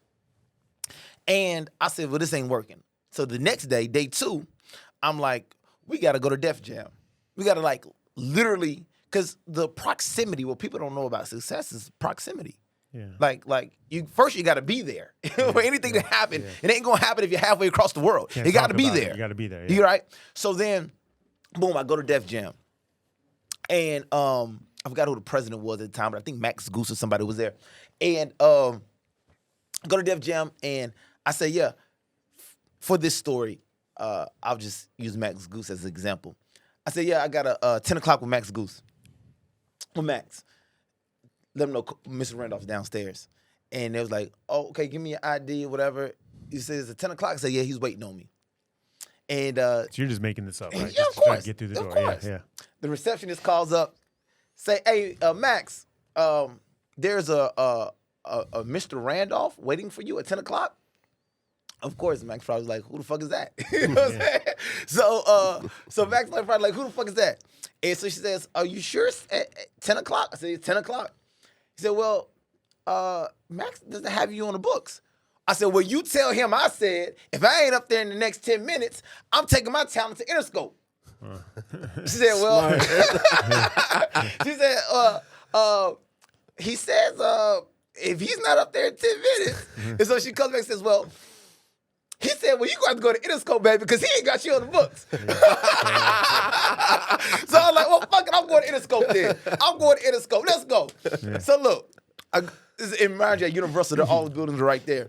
And I said, well, this ain't working. So the next day, day 2, I'm like, we got to go to Def Jam. We got to like literally, because the proximity, what people don't know about success is proximity. Yeah. Like you got to be there for anything to happen. It ain't gonna happen if you're halfway across the world. You got to be there. You got to be there. You right? So then, boom, I go to Def Jam, and I forgot who the president was at the time, but I think Max Goose or somebody was there. And I go to Def Jam, and I say, yeah, for this story, I'll just use Max Goose as an example. I said, yeah, I got a 10 o'clock with Max Goose. With Max. Let them know Mr. Randolph's downstairs. And they was like, oh, okay, give me your ID or whatever. He says, it's at 10 o'clock. I said, yeah, he's waiting on me. And So you're just making this up, right? Yeah, just of course. trying to get through the door. Of course. Yeah. The receptionist calls up, say, hey, Max, there's a Mr. Randolph waiting for you at 10 o'clock. Of course, Max probably was like, who the fuck is that? You know what I'm saying? So Max probably like, who the fuck is that? And so she says, are you sure it's at 10 o'clock? I said, it's 10 o'clock. He said, well, Max doesn't have you on the books. I said, well, you tell him I said, if I ain't up there in the next 10 minutes, I'm taking my talent to Interscope. She said, well, she said, he says, if he's not up there in 10 minutes. And so she comes back and says, well, he said, well, you got to go to Interscope, baby, because he ain't got you on the books. So I was like, well, fuck it, I'm going to Interscope then. I'm going to Interscope. Let's go. Yeah. So look, in Marjorie at Universal, all the buildings are right there.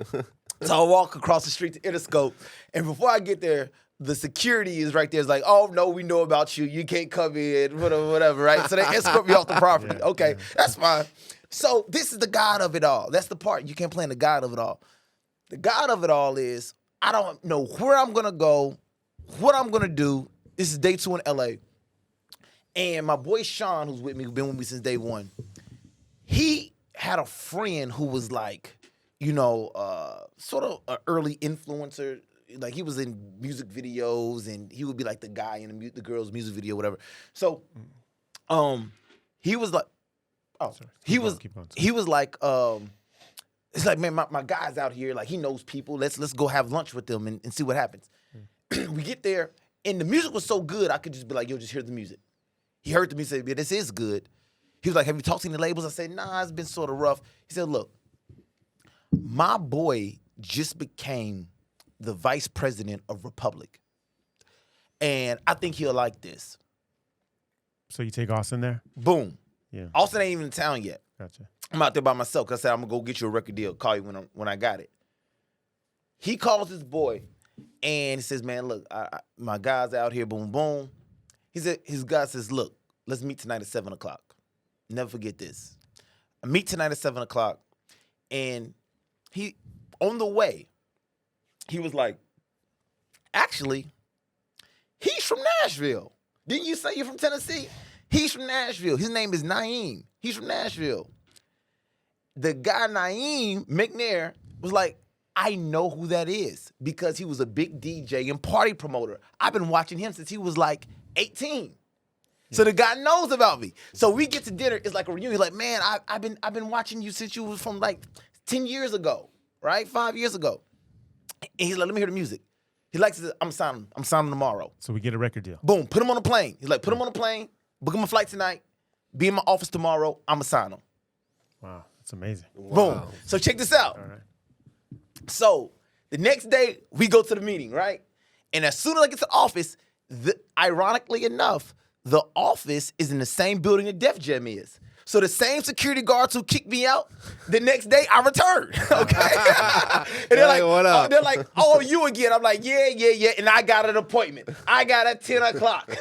So I walk across the street to Interscope, and before I get there, the security is right there. It's like, oh, no, we know about you. You can't come in, whatever, right? So they escort me off the property. Yeah, okay, that's fine. So this is the God of it all. That's the part. You can't plan the God of it all. The God of it all is, I don't know where I'm going to go, what I'm going to do. This is day 2 in L.A. And my boy Sean, who's with me, who's been with me since day 1, he had a friend who was like, sort of an early influencer. Like, he was in music videos, and he would be like the guy in the girl's music video, whatever. So, he was like, he was like, it's like, man, my guy's out here, like, he knows people. Let's go have lunch with them and see what happens. We get there, and the music was so good, I could just be like, yo, just hear the music. He heard the music, said, yeah, this is good. He was like, have you talked to any labels? I said, nah, it's been sort of rough. He said, look, my boy just became the vice president of Republic, and I think he'll like this. So you take Austin there? Boom. Yeah. Austin ain't even in town yet. Gotcha. I'm out there by myself because I said I'm gonna go get you a record deal. Call you when I got it. He calls his boy and he says, "Man, look, my guy's out here. Boom, boom." He said his guy says, "Look, let's meet tonight at 7 o'clock. Never forget this. I meet tonight at 7 o'clock." And he, on the way, he was like, "Actually, he's from Nashville. Didn't you say you're from Tennessee? He's from Nashville. His name is Naeem. He's from Nashville." The guy, Naeem McNair, was like, I know who that is because he was a big DJ and party promoter. I've been watching him since he was like 18. Yeah. So the guy knows about me. So we get to dinner. It's like a reunion. He's like, man, I've been watching you since you was from like 10 years ago, right? 5 years ago. And he's like, let me hear the music. He likes it. I'm signing tomorrow. So we get a record deal. Boom, put him on a plane. He's like, put him on a plane, book him a flight tonight, be in my office tomorrow, I'm going to sign him. Wow, that's amazing. Boom. So check this out. All right. So The next day, we go to the meeting, right? And as soon as I get to the office, ironically enough, the office is in the same building that Def Jam is. So the same security guards who kicked me out, the next day I returned. Okay, and they're like, what up? they're like, oh, you again? I'm like, yeah, and I got an appointment. I got at 10 o'clock. and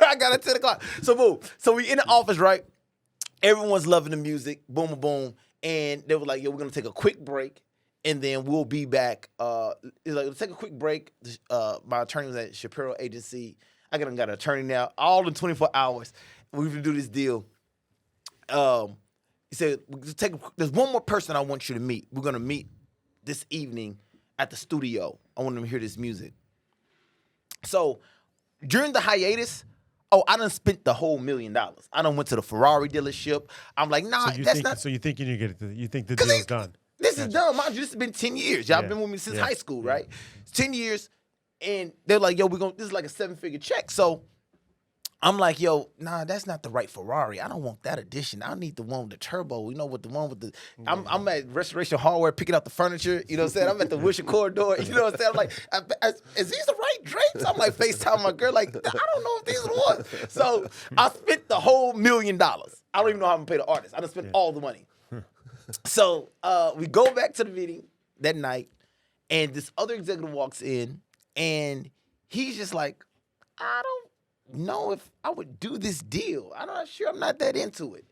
I got at 10 o'clock. So boom. So we in the office, right? Everyone's loving the music. Boom, boom, boom. And they were like, yo, we're gonna take a quick break, and then we'll be back. Let's take a quick break. My attorney was at Shapiro Agency. I got an attorney now. All in 24 hours. We're gonna do this deal. He said, there's one more person I want you to meet. We're gonna meet this evening at the studio. I want them to hear this music. So during the hiatus, I done spent the whole $1 million. I done went to the Ferrari dealership. I'm like, nah, that's not. So you think you get it? You think the deal's done? This is done. Mind you, this has been 10 years. Y'all been with me since high school, right? 10 years, and they're like, yo, this is like a 7-figure check. So I'm like, yo, nah, that's not the right Ferrari. I don't want that edition. I need the one with the turbo. You know, with the one with the. I'm at Restoration Hardware picking out the furniture. You know what I'm saying? I'm at the Wisher Corridor. You know what I'm saying? I'm like, is these the right drapes? I'm like FaceTime my girl. Like, I don't know if these are the ones. So I spent the whole $1 million. I don't even know how I'm gonna pay the artist. I done spent all the money. So we go back to the meeting that night, and this other executive walks in, and he's just like, I don't know if I would do this deal. I'm not sure. I'm not that into it.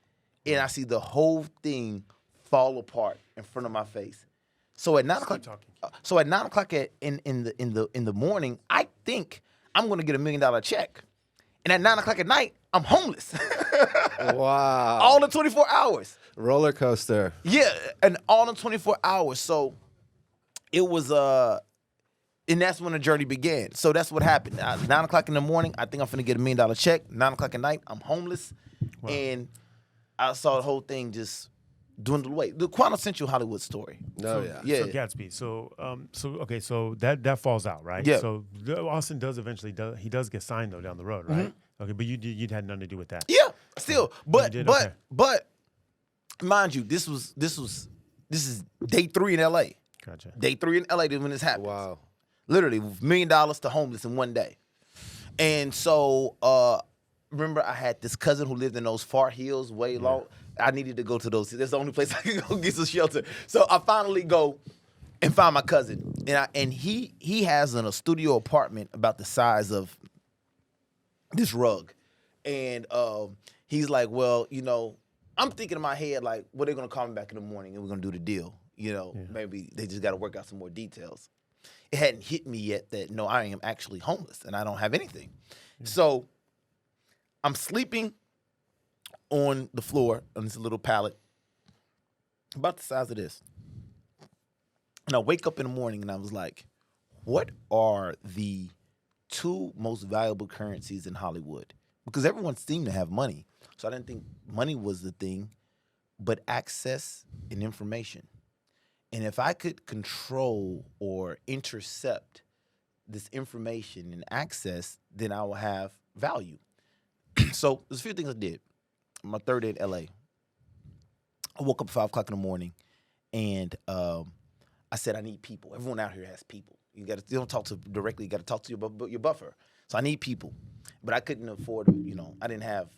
And I see the whole thing fall apart in front of my face. So at 9 o'clock, in the morning, I think I'm gonna get $1 million check. And at 9 o'clock at night, I'm homeless. Wow. All in 24 hours. Roller coaster. Yeah, and all in 24 hours. So it was and that's when the journey began. So that's what happened. 9 o'clock in the morning, I think I'm finna get $1 million check. 9 o'clock at night, I'm homeless. Wow. And I saw the whole thing just dwindle away. The quintessential Hollywood story. Oh, yeah. So Gatsby. So that falls out, right? Yeah. So Austin does get signed though down the road, right? Mm-hmm. Okay, but you'd had nothing to do with that. Yeah, still. But mind you, this is day 3 in LA. Gotcha. Day 3 in LA when this happened. Wow. Literally, $1 million to homeless in one day. And so, remember, I had this cousin who lived in those far hills way long. I needed to go to those. That's the only place I could go get some shelter. So I finally go and find my cousin. And he has a studio apartment about the size of this rug. And he's like, well, you know, I'm thinking in my head, like, well, they're going to call me back in the morning and we're going to do the deal. You know, maybe they just got to work out some more details. It hadn't hit me yet that, no, I am actually homeless and I don't have anything. Yeah. So I'm sleeping on the floor on this little pallet about the size of this. And I wake up in the morning and I was like, what are the 2 most valuable currencies in Hollywood? Because everyone seemed to have money. So I didn't think money was the thing, but access and information. And if I could control or intercept this information and access, then I will have value. So there's a few things I did. My 3rd day in LA, I woke up at 5 o'clock in the morning, and I said, I need people. Everyone out here has people. You don't talk to directly. You got to talk to your buffer. So I need people, but I couldn't afford. I didn't have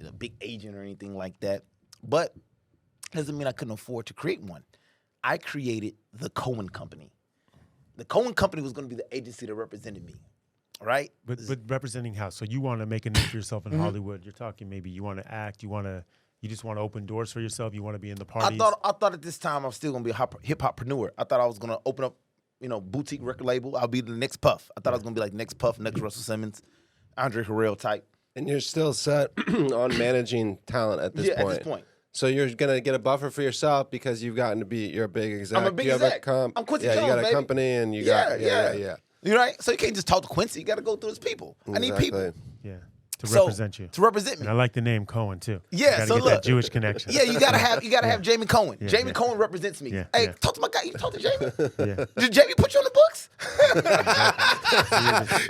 a big agent or anything like that. But doesn't mean I couldn't afford to create one. I created the Cohen Company. The Cohen Company was going to be the agency that represented me, right? But representing how? So you want to make a name for yourself in Hollywood. You're talking maybe you want to act. You just want to open doors for yourself. You want to be in the parties. I thought at this time I'm still going to be a hip-hoppreneur. I thought I was going to open up, boutique record label. I'll be the next Puff. I thought I was going to be like next Puff, next Russell Simmons, Andre Harrell type. And you're still set on managing talent at this point. Yeah, at this point. So you're gonna get a buffer for yourself because you've gotten to be. You're a big exec. I'm a big you exec. Have I'm Quincy Jones, you got a baby. company, and you got You right? So you can't just talk to Quincy. You got to go through his people. Exactly. I need people. Yeah. To represent you. To represent me. And I like the name Cohen too. Yeah. You so get look, that Jewish connection. Yeah, you gotta have Jamie Cohen. Yeah, Jamie Cohen represents me. Yeah, Hey, talk to my guy. You talk to Jamie. Yeah. Did Jamie put you on the books?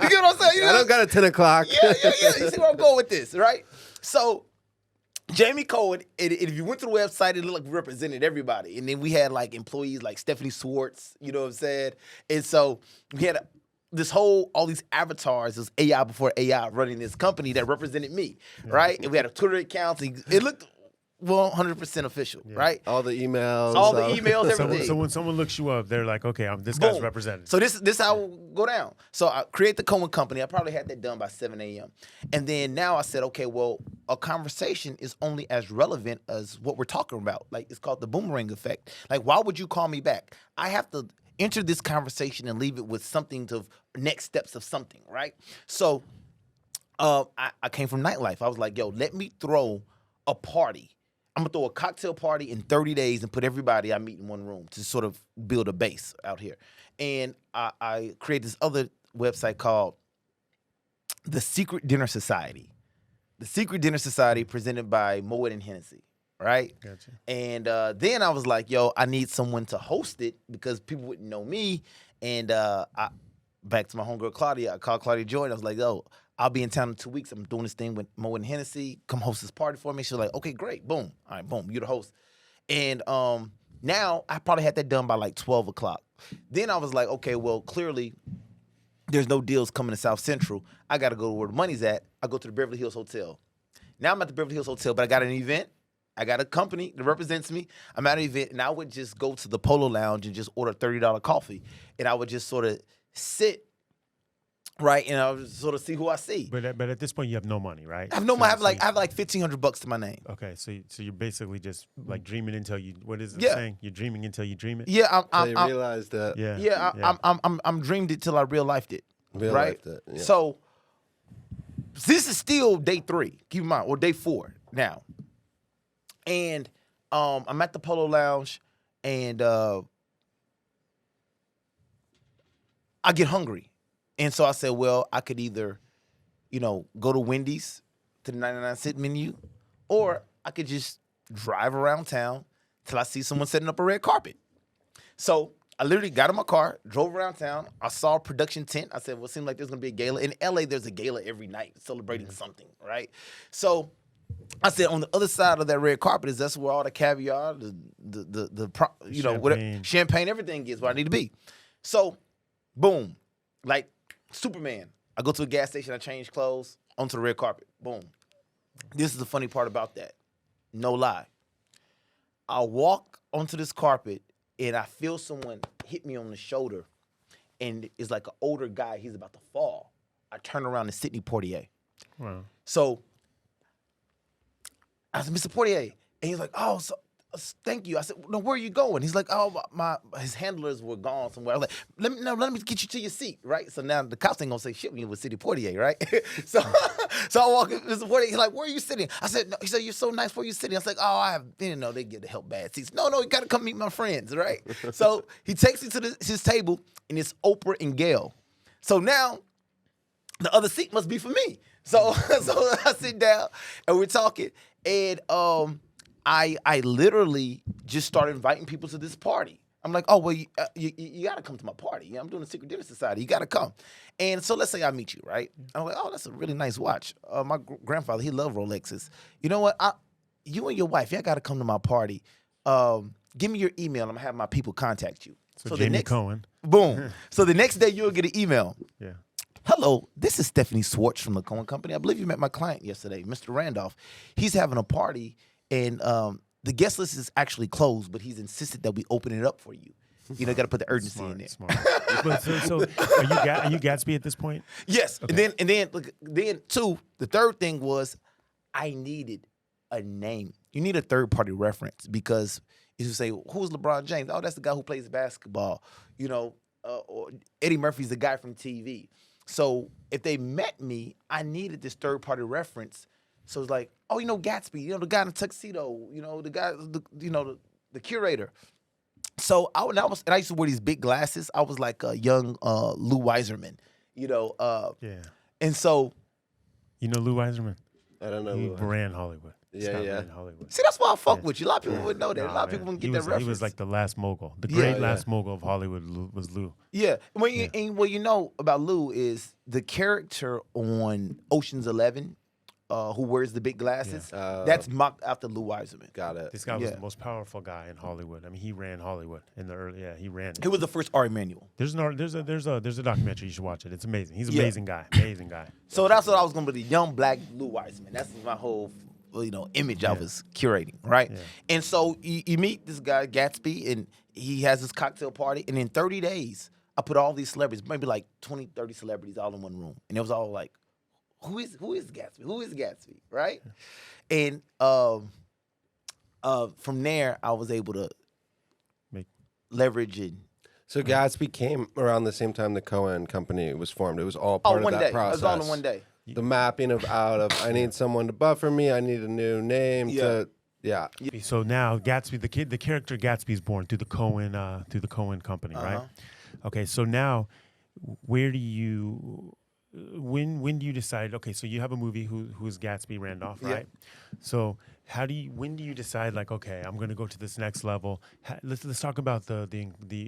You get what I'm saying? I don't got a 10 o'clock. Yeah. You see where I'm going with this, right? So Jamie Cohen, if you went to the website, it looked like we represented everybody. And then we had like employees like Stephanie Swartz, you know what I'm saying? And so we had all these avatars, this AI before AI running this company that represented me, right? And we had a Twitter account. And it looked 100% official, right? All the emails. All the emails, everything. So when someone looks you up, they're like, okay, this guy's Boom. represented. So this how it will go down. So I create the Cohen Company. I probably had that done by 7 a.m. And then now I said, okay, well, a conversation is only as relevant as what we're talking about. Like, it's called the boomerang effect. Like, why would you call me back? I have to enter this conversation and leave it with something to next steps of something, right? So I came from nightlife. I was like, yo, let me throw a party. I'm gonna throw a cocktail party in 30 days and put everybody I meet in one room to sort of build a base out here. And I created this other website called The Secret Dinner Society. The Secret Dinner Society presented by Moet and Hennessy, right? Gotcha. And then I was like, yo, I need someone to host it because people wouldn't know me. And back to my homegirl Claudia, I called Claudia Joy and I was like, yo, I'll be in town in 2 weeks. I'm doing this thing with Mo and Hennessy. Come host this party for me. She's like, okay, great. Boom. All right, boom. You're the host. And now I probably had that done by like 12 o'clock. Then I was like, okay, well, clearly there's no deals coming to South Central. I got to go where the money's at. I go to the Beverly Hills Hotel. Now I'm at the Beverly Hills Hotel, but I got an event. I got a company that represents me. I'm at an event, and I would just go to the Polo Lounge and just order $30 coffee. And I would just sort of sit, right, and I would sort of see who I see. But at this point, you have no money, right? I have no money. I have like $1,500 to my name. Okay, so you're basically just like dreaming until you. What is it Yeah. saying? You're dreaming until you dream it. Yeah, I realized that. I'm dreamed it till I real lifed it. Real right. lifed it, yeah. So this is still day 3. Keep in mind, or day 4 now. And I'm at the Polo Lounge, and I get hungry. And so I said, well, I could either, go to Wendy's to the 99-cent menu, or I could just drive around town till I see someone setting up a red carpet. So I literally got in my car, drove around town. I saw a production tent. I said, well, it seems like there's going to be a gala. In L.A., there's a gala every night celebrating something, right? So I said, on the other side of that red carpet that's where all the caviar, whatever, champagne, everything is where I need to be. So, boom, like Superman. I go to a gas station, I change clothes, onto the red carpet. Boom. This is the funny part about that. No lie. I walk onto this carpet, and I feel someone hit me on the shoulder, and it's like an older guy. He's about to fall. I turn around and Sidney Poitier. Wow. So I said, Mr. Poitier. And he's like, oh, thank you. I said, no, where are you going? He's like, oh, his handlers were gone somewhere. I was like, let me get you to your seat, right? So now the cops ain't gonna say shit when you with Sidney Poitier, right? so I walk in, Mr. Poitier, he's like, where are you sitting? I said, no. He said, you're so nice, where are you sitting? I was like, I didn't know they get to help bad seats. No, you gotta come meet my friends, right? So he takes me to his table, and it's Oprah and Gail. So now the other seat must be for me. So I sit down, and we're talking, and I literally just started inviting people to this party. I'm like, oh, well, you got to come to my party. I'm doing a Secret Dinner Society. You got to come. And so let's say I meet you, right? I'm like, oh, that's a really nice watch. My grandfather, he loved Rolexes. You know what? You and your wife, y'all got to come to my party. Give me your email. I'm going to have my people contact you. So Jamie Cohen. Boom. So the next day, you'll get an email. Yeah. Hello, this is Stephanie Swartz from the Cohen Company. I believe you met my client yesterday, Mr. Randolph. He's having a party, and the guest list is actually closed, but he's insisted that we open it up for you. You got to put the urgency in there. Smart. But so are you Gatsby at this point? Yes. Okay. And then too, the third thing was I needed a name. You need a third-party reference because if you say, who's LeBron James? Oh, that's the guy who plays basketball. Or Eddie Murphy's the guy from TV. So if they met me, I needed this third-party reference. So it's like, oh, Gatsby, the guy in the tuxedo, the guy, the curator. So I used to wear these big glasses. I was like a young Lou Weiserman, Yeah. And so, Lou Weiserman? I don't know. He ran Hollywood. Yeah. Ran Hollywood. see, that's why I fuck with you. A lot of people wouldn't know that. A lot of people wouldn't get that reference. He was like the last mogul. The Yeah. great last mogul of Hollywood was Lou. Yeah. And what you know about Lou is the character on Ocean's 11 who wears the big glasses. That's mocked after Lou Weiserman. Got it. This guy was the most powerful guy in Hollywood. I mean, he ran Hollywood in the early. Yeah, he ran it. He was the first Ari Emanuel. There's a documentary. You should watch it. It's amazing. He's an amazing guy. Amazing guy. So that's what I was gonna be, the young black Lou Weiserman. That's my whole image I was curating, right? Yeah. And so you meet this guy Gatsby, and he has this cocktail party, and in 30 days, I put all these celebrities, maybe like 20, 30 celebrities all in one room, and it was all like, who is Gatsby? Who is Gatsby, right? And from there, I was able to leverage it. So Gatsby came around the same time the Cohen company was formed. It was all part of that process. It was all in one day. The mapping I need someone to buffer me. I need a new name to. So now Gatsby, the character Gatsby is born through the Cohen company, right? Okay, so now where do you? When do you decide? Okay, so you have a movie who is Gatsby Randolph, right? So when do you decide, like, okay, I'm going to go to this next level? Let's talk about the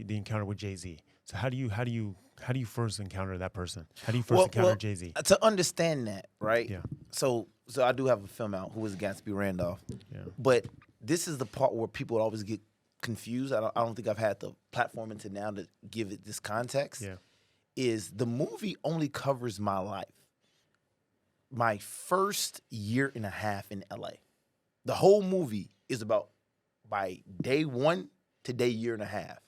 encounter with Jay-Z. So how do you first encounter that person? How do you first encounter Jay-Z? To understand that, right? Yeah. So I do have a film out, Who is Gatsby Randolph? Yeah. But this is the part where people always get confused. I don't think I've had the platform until now to give it this context. Yeah. Is the movie only covers my life, my first year and a half in LA. The whole movie is about by day one to day year and a half.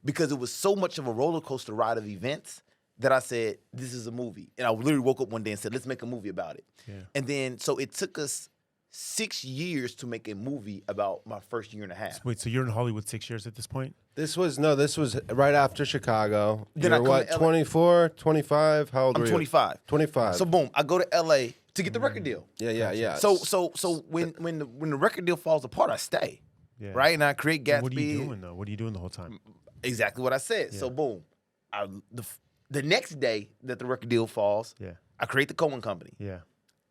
Because it was so much of a roller coaster ride of events that I said, this is a movie. And I literally woke up one day and said, let's make a movie about it. Yeah. And then, so it took us 6 years to make a movie about my first year and a half. Wait, so you're in Hollywood 6 years at this point? This was right after Chicago. Then You're what, 24, 25? How old were you? I'm 25. 25. So boom, I go to LA to get the record deal. Yeah. So when the record deal falls apart, I stay. Yeah. Right? And I create Gatsby. So what are you doing though? What are you doing the whole time? Exactly what I said. Yeah. So boom, the next day that the record deal falls, I create the Cohen company. Yeah.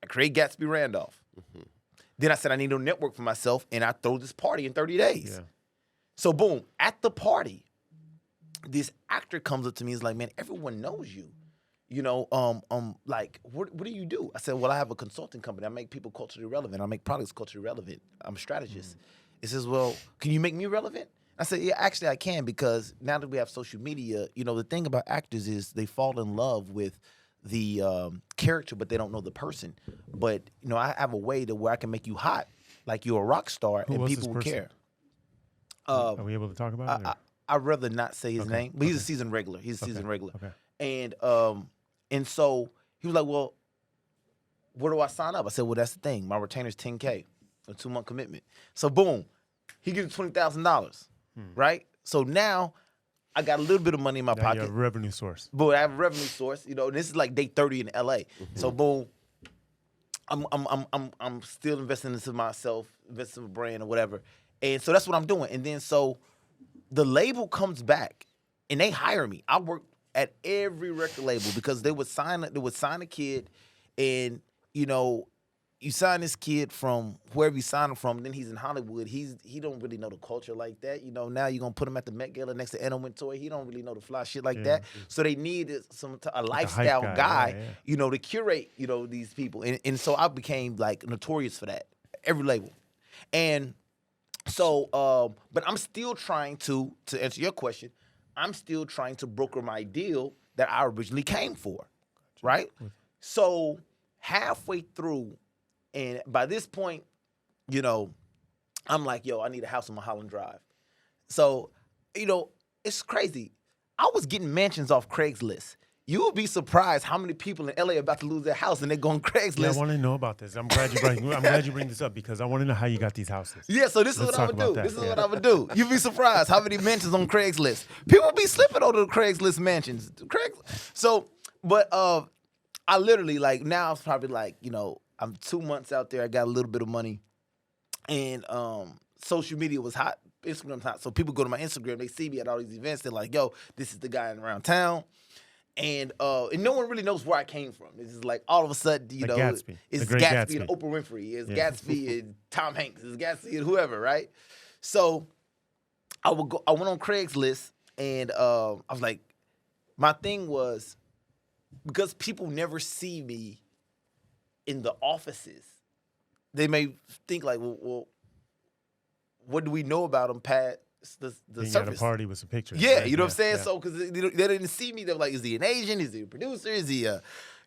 I create Gatsby Randolph. Mm-hmm. Then I said I need a network for myself, and I throw this party in 30 days. Yeah. So boom, at the party, this actor comes up to me. He's like, "Man, everyone knows you. Like, what do you do?" I said, "Well, I have a consulting company. I make people culturally relevant. I make products culturally relevant. I'm a strategist." He says, "Well, can you make me relevant?" I said, "Yeah, actually I can, because now that we have social media, the thing about actors is they fall in love with the character, but they don't know the person. But, I have a way to where I can make you hot, like you're a rock star, and people will care." Are we able to talk about it? I'd rather not say his name, but he's a seasoned regular. He's a seasoned regular. Okay. And so he was like, "Well, where do I sign up?" I said, "Well, that's the thing. My retainer's $10K, a 2-month commitment." So boom, he gives $20,000, right? So now I got a little bit of money in my pocket. You have a revenue source. But I have a revenue source. This is like day 30 in LA. Mm-hmm. So boom, I'm still investing into myself, investing in my brand or whatever. And so that's what I'm doing. And then so the label comes back and they hire me. I work at every record label because they would sign a kid, and you sign this kid from wherever you sign him from, then he's in Hollywood. He don't really know the culture like that. Now you're gonna put him at the Met Gala next to Anna Wintour. He don't really know the fly shit like that. So they needed a lifestyle guy, to curate, these people. And so I became like notorious for that. Every label. And so but I'm still trying to answer your question, I'm still trying to broker my deal that I originally came for. Right? So halfway through, and by this point, I'm like, yo, I need a house on Mulholland Drive. So, it's crazy. I was getting mansions off Craigslist. You would be surprised how many people in LA are about to lose their house and they go on Craigslist. Yeah, I want to know about this. I'm glad you bring this up, because I want to know how you got these houses. Yeah, so this is what I would do. This is what I would do. You'd be surprised how many mansions on Craigslist. People be slipping over the Craigslist mansions. So, but I literally, like, now it's probably like, I'm 2 months out there. I got a little bit of money, and social media was hot. Instagram's hot, so people go to my Instagram. They see me at all these events. They're like, "Yo, this is the guy around town," and no one really knows where I came from. This is like all of a sudden, Gatsby. It's Gatsby and Oprah Winfrey. It's Gatsby and Tom Hanks. It's Gatsby and whoever, right? So I went on Craigslist, and I was like, my thing was, because people never see me in the offices, they may think like, well, what do we know about him past the Being surface? at a party with some pictures. Yeah, right? you know what I'm saying? Yeah. So, because they didn't see me, they're like, is he an Asian? Is he a producer? Is he a,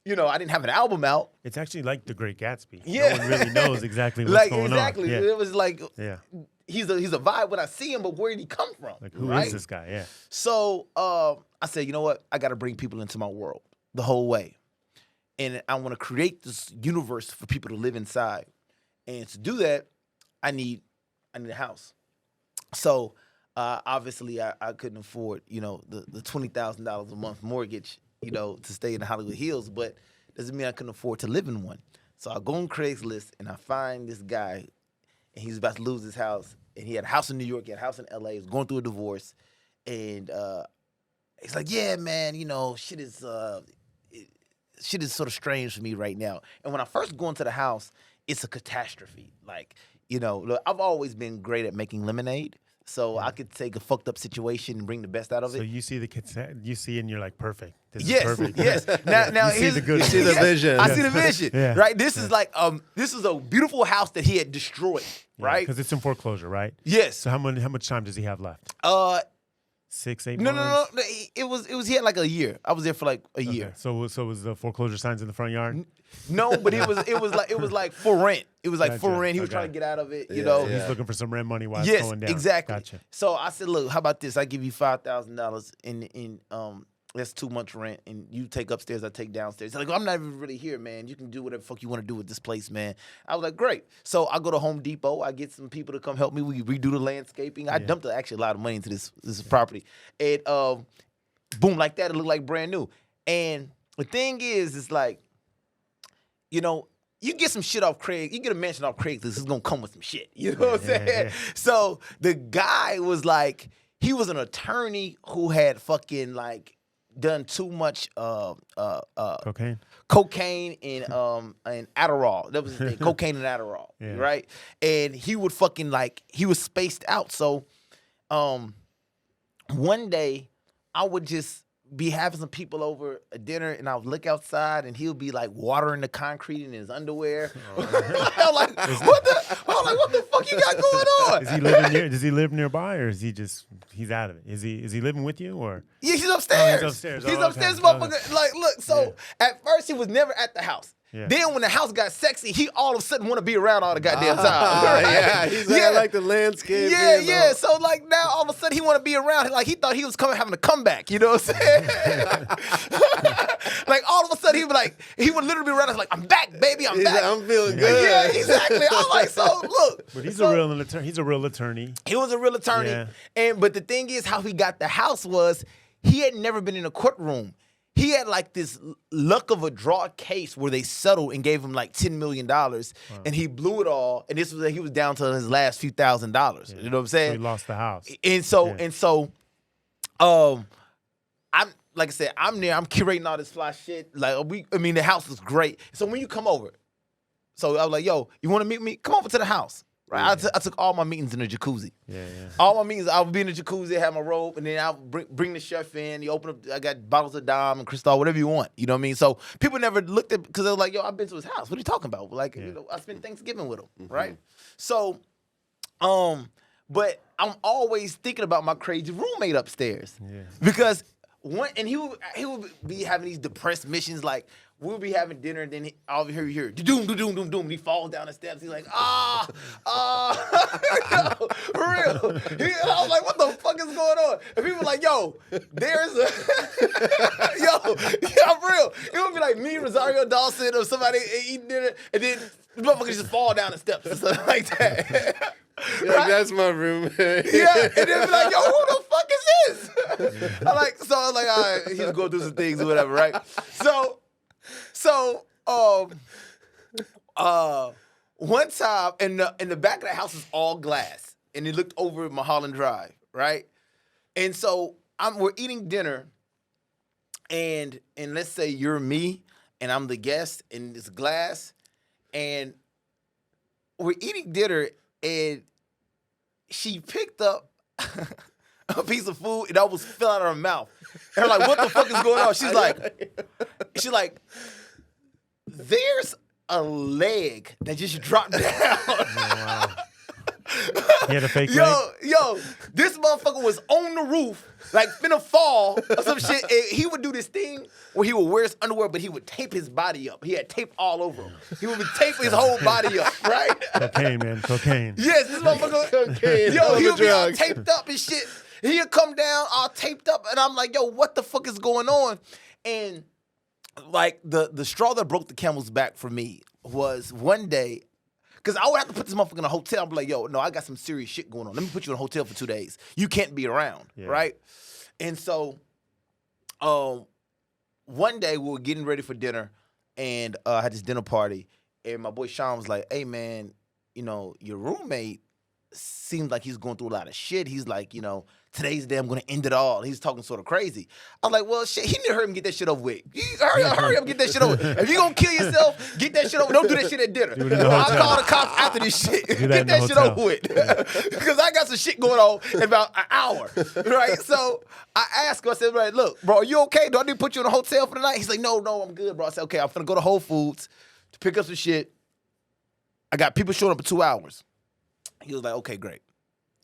I didn't have an album out. It's actually like The Great Gatsby. Yeah. No one really knows exactly what's Like, going exactly. on. Yeah. It was like, Yeah. he's a vibe when I see him, but where did he come from? Like, who is right? this guy? Yeah. So I said, you know what? I got to bring people into my world the whole way. And I want to create this universe for people to live inside. And to do that, I need a house. So obviously I couldn't afford, the $20,000 a month mortgage, to stay in the Hollywood Hills, but doesn't mean I couldn't afford to live in one. So I go on Craigslist and I find this guy, and he's about to lose his house. And he had a house in New York, he had a house in LA, he was going through a divorce. And he's like, yeah, man, shit is sort of strange for me right now. And when I first go into the house, it's a catastrophe. Like, look, I've always been great at making lemonade. So I could take a fucked up situation and bring the best out of it. So you see you see and you're like, perfect. This Yes, is perfect. yes. Now You see the good. You see the vision. I see the vision. Yeah. Right. This is like this is a beautiful house that he had destroyed. Right. Because it's in foreclosure, right? Yes. So how much time does he have left? 6, 8 No. months? It was he had like a year. I was there for like a year. Okay. So was the foreclosure signs in the front yard? No, but it was like for rent. It was like for Gotcha. rent. He was Okay. trying to get out of it. You Yeah, know. yeah. He's looking for some rent money while it's Yes, going down. exactly. Gotcha. So I said, look, how about this? I give you $5,000 in that's 2 months rent, and you take upstairs, I take downstairs. He's like, I'm not even really here, man. You can do whatever the fuck you want to do with this place, man. I was like, great. So I go to Home Depot. I get some people to come help me. We redo the landscaping. I dumped actually a lot of money into this property, and boom, like that, it looked like brand new. And the thing is, it's like, you get some shit off Craig, you get a mansion off Craigslist, it's gonna come with some shit. You know what I'm saying? Yeah. So the guy was like, he was an attorney who had fucking like done too much Cocaine? cocaine and Adderall. That was his thing, cocaine and Adderall, Yeah. right? And he would fucking like, he was spaced out. So one day I would just be having some people over at dinner, and I would look outside, and he'll be like watering the concrete in his underwear. I'm like, what the fuck you got going on? Does he live nearby, or is he's out of it? Is he living with you, or? Yeah, he's upstairs. Oh, he's upstairs. He's Oh, okay. upstairs, motherfucker. Like, look, so at first he was never at the house. Yeah. Then when the house got sexy, he all of a sudden want to be around all the goddamn time. Right? Yeah, he's like the landscape. Yeah. So like now all of a sudden he want to be around. Like he thought he was having a comeback. You know what I'm saying? Like all of a sudden he would literally be around us like, I'm back, baby, I'm back. I'm feeling good. Yeah, exactly. I'm like, so look. But he's so, a real attorney. He's a real attorney. He was a real attorney. Yeah. But the thing is, how he got the house was he had never been in a courtroom. He had like this luck of a draw case where they settled and gave him like $10 million, and he blew it all. And this was he was down to his last few $1,000s. Yeah. You know what I'm saying? So he lost the house. And so, I'm like I said, I'm there. I'm curating all this fly shit. Like the house was great. So when you come over, so I was like, yo, you want to meet me? Come over to the house. Right, I took all my meetings in the jacuzzi. Yeah. All my meetings, I would be in the jacuzzi, have my robe, and then I'll bring the chef in. You open up, I got bottles of Dom and Cristal, whatever you want. You know what I mean? So people never looked at, because they were like, yo, I've been to his house. What are you talking about? Like, I spent Thanksgiving with him, right? So, but I'm always thinking about my crazy roommate upstairs. Yeah. Because he would be having these depressed missions, like, we'll be having dinner, and then I'll hear doom, doom, doom, doom, doom. And he falls down the steps. He's like, for real. I was like, what the fuck is going on? And people were like, yo, there's a, for real. It would be like me, Rosario Dawson, or somebody eating dinner, and then the motherfuckers just fall down the steps and stuff like that. You're like, that's my roommate. Yeah, and then be like, yo, who the fuck is this? I was like, all right, he's going through some things or whatever, right? So, one time in the back of the house was all glass, and it looked over Mulholland Drive, right? And so we're eating dinner, and let's say you're me, and I'm the guest, and it's glass, and we're eating dinner, and she picked up a piece of food, and almost fell out of her mouth. And I'm like, what the fuck is going on? She's like, there's a leg that just dropped down. Oh, wow. He had a fake leg? Yo, this motherfucker was on the roof, like finna fall or some shit. And he would do this thing where he would wear his underwear, but he would tape his body up. He had tape all over him. He would tape his whole body up, right? Cocaine, man. Cocaine. Yes, this motherfucker. Cocaine. Yo, he would be all drug. taped up and shit. He'd come down all taped up, and I'm like, yo, what the fuck is going on? And like the straw that broke the camel's back for me was one day, because I would have to put this motherfucker in a hotel. I'm like, yo, no, I got some serious shit going on. Let me put you in a hotel for 2 days. You can't be around, right? And so one day we were getting ready for dinner, and I had this dinner party, and my boy Sean was like, hey, man, you know, your roommate seems like he's going through a lot of shit. He's like, you know, today's the day I'm going to end it all. He's talking sort of crazy. I'm like, well, shit, he need to hurry up and get that shit over with. Hurry up and get that shit over with. If you going to kill yourself, get that shit over. Don't do that shit at dinner. I'll call the cops after this shit. Get that shit over with. Because I got some shit going on in about an hour, right? So I asked him, I said, right, look, bro, are you okay? Do I need to put you in a hotel for the night? He's like, no, I'm good, bro. I said, okay, I'm finna go to Whole Foods to pick up some shit. I got people showing up in 2 hours. He was like, okay, great.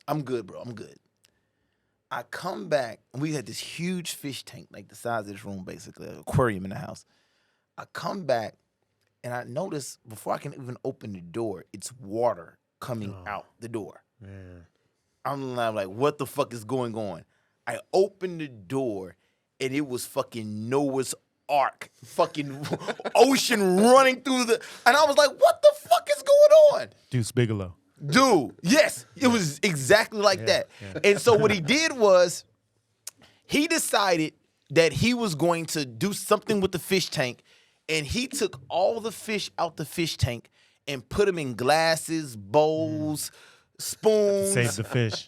I'm good, bro. I'm good. I come back, and we had this huge fish tank, like the size of this room, basically, an aquarium in the house. I come back, and I notice before I can even open the door, it's water coming out the door. Man. I'm like, what the fuck is going on? I opened the door, and it was fucking Noah's Ark, fucking ocean running through the, and I was like, what the fuck is going on? Deuce Bigelow. Dude, yes, it was exactly like that. Yeah. And so what he did was he decided that he was going to do something with the fish tank, and he took all the fish out the fish tank and put them in glasses, bowls, spoons. Save the fish.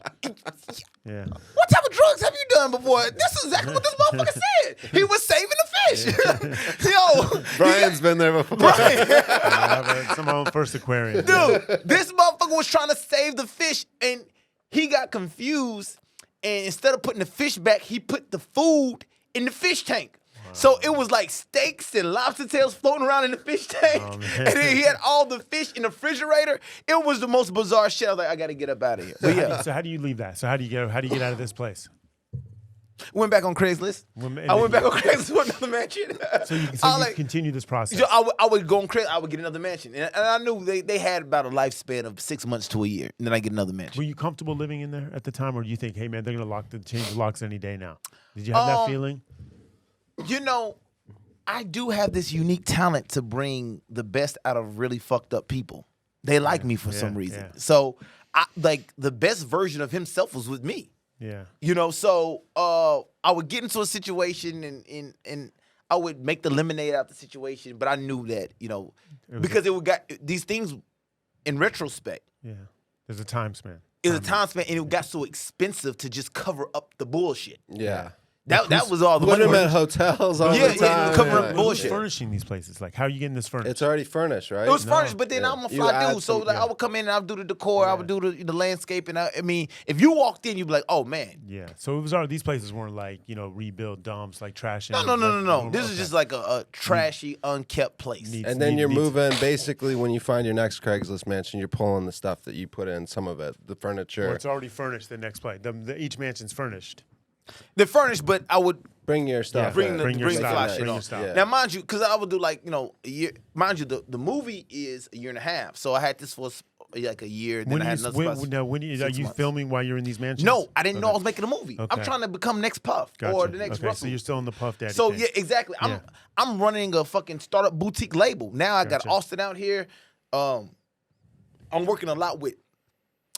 Yeah. What type of drugs have you done before? This is exactly what this motherfucker said. He was saving the fish. Yo, Brian's been there before. It's my own first aquarium. Dude, this motherfucker was trying to save the fish, and he got confused, and instead of putting the fish back, he put the food in the fish tank. So it was like steaks and lobster tails floating around in the fish tank. Oh, and then he had all the fish in the refrigerator. It was the most bizarre shit. I was like, I gotta get up out of here. But yeah. So how do you leave that? So how do you get out of this place? Went back on Craigslist. I went back on Craigslist for another mansion. So you continue this process. I would go on Craigslist. I would get another mansion, and I knew they had about a lifespan of 6 months to a year, and then I get another mansion. Were you comfortable living in there at the time, or do you think, hey man, they're gonna change the locks any day now? Did you have that feeling? You know, I do have this unique talent to bring the best out of really fucked up people. They like me for some reason. Yeah. So, like the best version of himself was with me. Yeah. You know, so I would get into a situation and I would make the lemonade out the situation, but I knew that, you know, because it would got these things in retrospect. Yeah. There's a time span. It was a time span, and it got so expensive to just cover up the bullshit. Yeah. That was all the Put money. them at hotels all the time. Yeah, cover up Who's bullshit. furnishing these places? Like, how are you getting this furnished? It's already furnished, right? It was furnished, but then I'm a You fly add dude, so some- like, I would come in and I would do the decor, I would do the landscape, and I mean, if you walked in, you'd be like, oh man. Yeah. So it was these places weren't like, you know, rebuild dumps, like trash. No. This is just like a trashy, unkept place. And then you're moving, basically, when you find your next Craigslist mansion, you're pulling the stuff that you put in, some of it, the furniture. Or it's already furnished. The next place, each mansion's furnished. They're furnished, but I would Bring your stuff. bring in. the Bring your fly stuff. shit Bring on. your stuff. Yeah. Now, mind you, because I would do like, you know, a year. Mind you, the movie is a year and a half, so I had this for like a year. Then I had another. Are you 6 months. filming while you're in these mansions? No, I didn't know I was making a movie. I'm Okay. trying to become next Puff or the next Russell. So you're still in the Puff Daddy. So thing. yeah, exactly. Yeah. I'm running a fucking startup boutique label. Now I got Gotcha. Austin out here. I'm working a lot with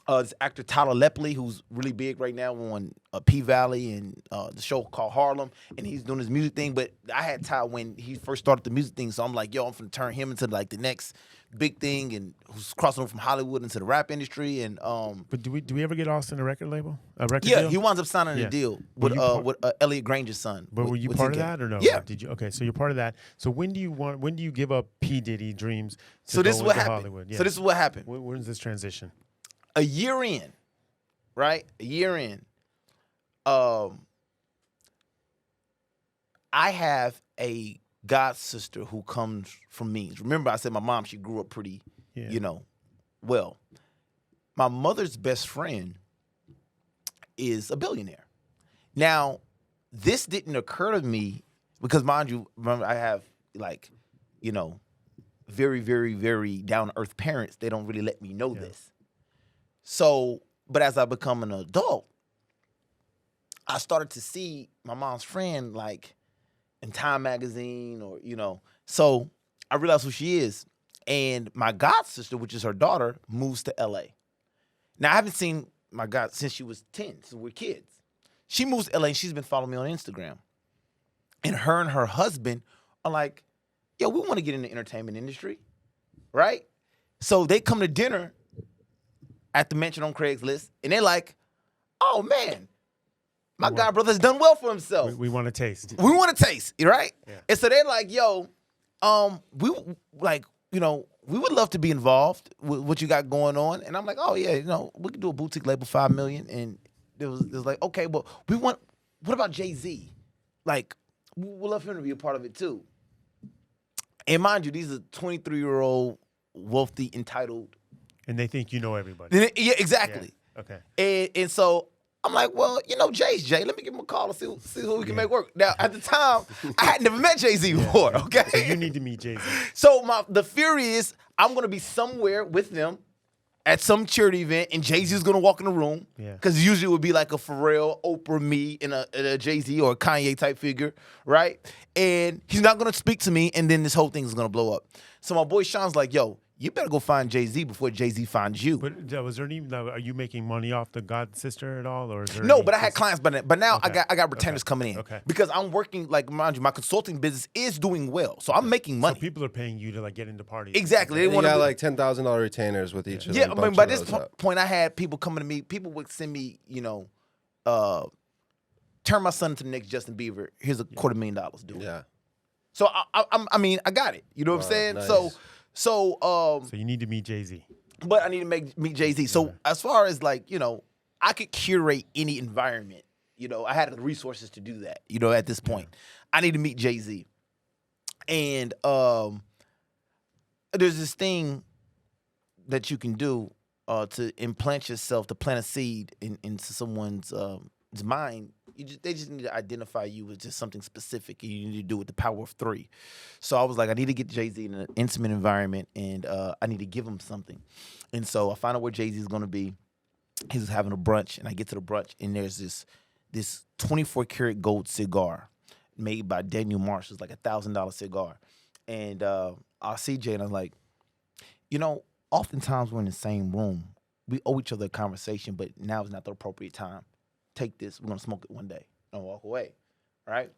this actor Tyler Lepley, who's really big right now on P Valley and the show called Harlem, and he's doing his music thing. But I had Ty when he first started the music thing, so I'm like, yo, I'm finna turn him into like the next big thing, and who's crossing over from Hollywood into the rap industry. And But do we ever get Austin a record label? A record yeah, deal? he winds up signing Yeah. a deal Were with you Elliot Granger's son. But were you with part of TK. that or no? Yeah. Did you? Okay, so you're part of that. So when do you give up P Diddy dreams? To So this go is what into happened. Hollywood? Yeah. So this is what happened. When's this transition? A year in, right? A year in, I have a god sister who comes from means. Remember, I said my mom, she grew up pretty, well. My mother's best friend is a billionaire. Now, this didn't occur to me because, mind you, remember, I have like, very, very, very down-to-earth parents. They don't really let me know this. So, but as I become an adult, I started to see my mom's friend like in Time magazine or, So I realized who she is. And my god sister, which is her daughter, moves to L.A. Now, I haven't seen my god since she was 10, since we're kids. She moves to LA and she's been following me on Instagram. And her husband are like, yo, we want to get in the entertainment industry, right? So they come to dinner at the mansion on Craigslist, and they're like, oh, man, my god brother's done well for himself. We want to taste. We want to taste, right? Yeah. And so they're like, yo, we would love to be involved with what you got going on. And I'm like, oh, yeah, we could do a boutique label, $5 million. And it was like, okay, but what about Jay-Z? Like, we'd love him to be a part of it too. And mind you, these are 23-year-old, wealthy, entitled. And they think you know everybody. Yeah, exactly. Yeah. Okay. And so I'm like, well, Jay's Jay. Let me give him a call and see who we can make work. Now, at the time, I had never met Jay-Z before, okay? So you need to meet Jay-Z. So the fear is I'm going to be somewhere with them at some charity event, and Jay-Z's going to walk in the room. Yeah. Because usually it would be like a Pharrell, Oprah, me, and a Jay-Z or a Kanye type figure, right? And he's not going to speak to me, and then this whole thing is going to blow up. So my boy Sean's like, yo, you better go find Jay-Z before Jay-Z finds you. But was there any? Are you making money off the god sister at all, or is there No, but I had clients, but now Okay. I got retainers coming in. Okay. Because I'm working, like, mind you, my consulting business is doing well, so I'm making money. So people are paying you to like get into parties. Exactly. They You want got to like $10,000 retainers with each of them. Yeah, I mean, bunch by of this those up. point, I had people coming to me. People would send me, turn my son into the next Justin Bieber. Here's $250,000, dude. Yeah. So I got it. You know what I'm saying? Nice. So you need to meet Jay-Z. But I need to meet Jay-Z. So as far as like, I could curate any environment. I had the resources to do that. At this point, I need to meet Jay-Z, and there's this thing that you can do to implant yourself, to plant a seed into someone's mind. They just need to identify you as just something specific, and you need to do it with the power of 3. So I was like, I need to get Jay-Z in an intimate environment, and I need to give him something. And so I find out where Jay-Z is going to be. He's having a brunch, and I get to the brunch, and there's this 24 karat gold cigar made by Daniel Marsh. It's like $1,000 cigar. And I see Jay, and I'm like, oftentimes we're in the same room. We owe each other a conversation, but now is not the appropriate time. Take this. We're going to smoke it one day and walk away, right?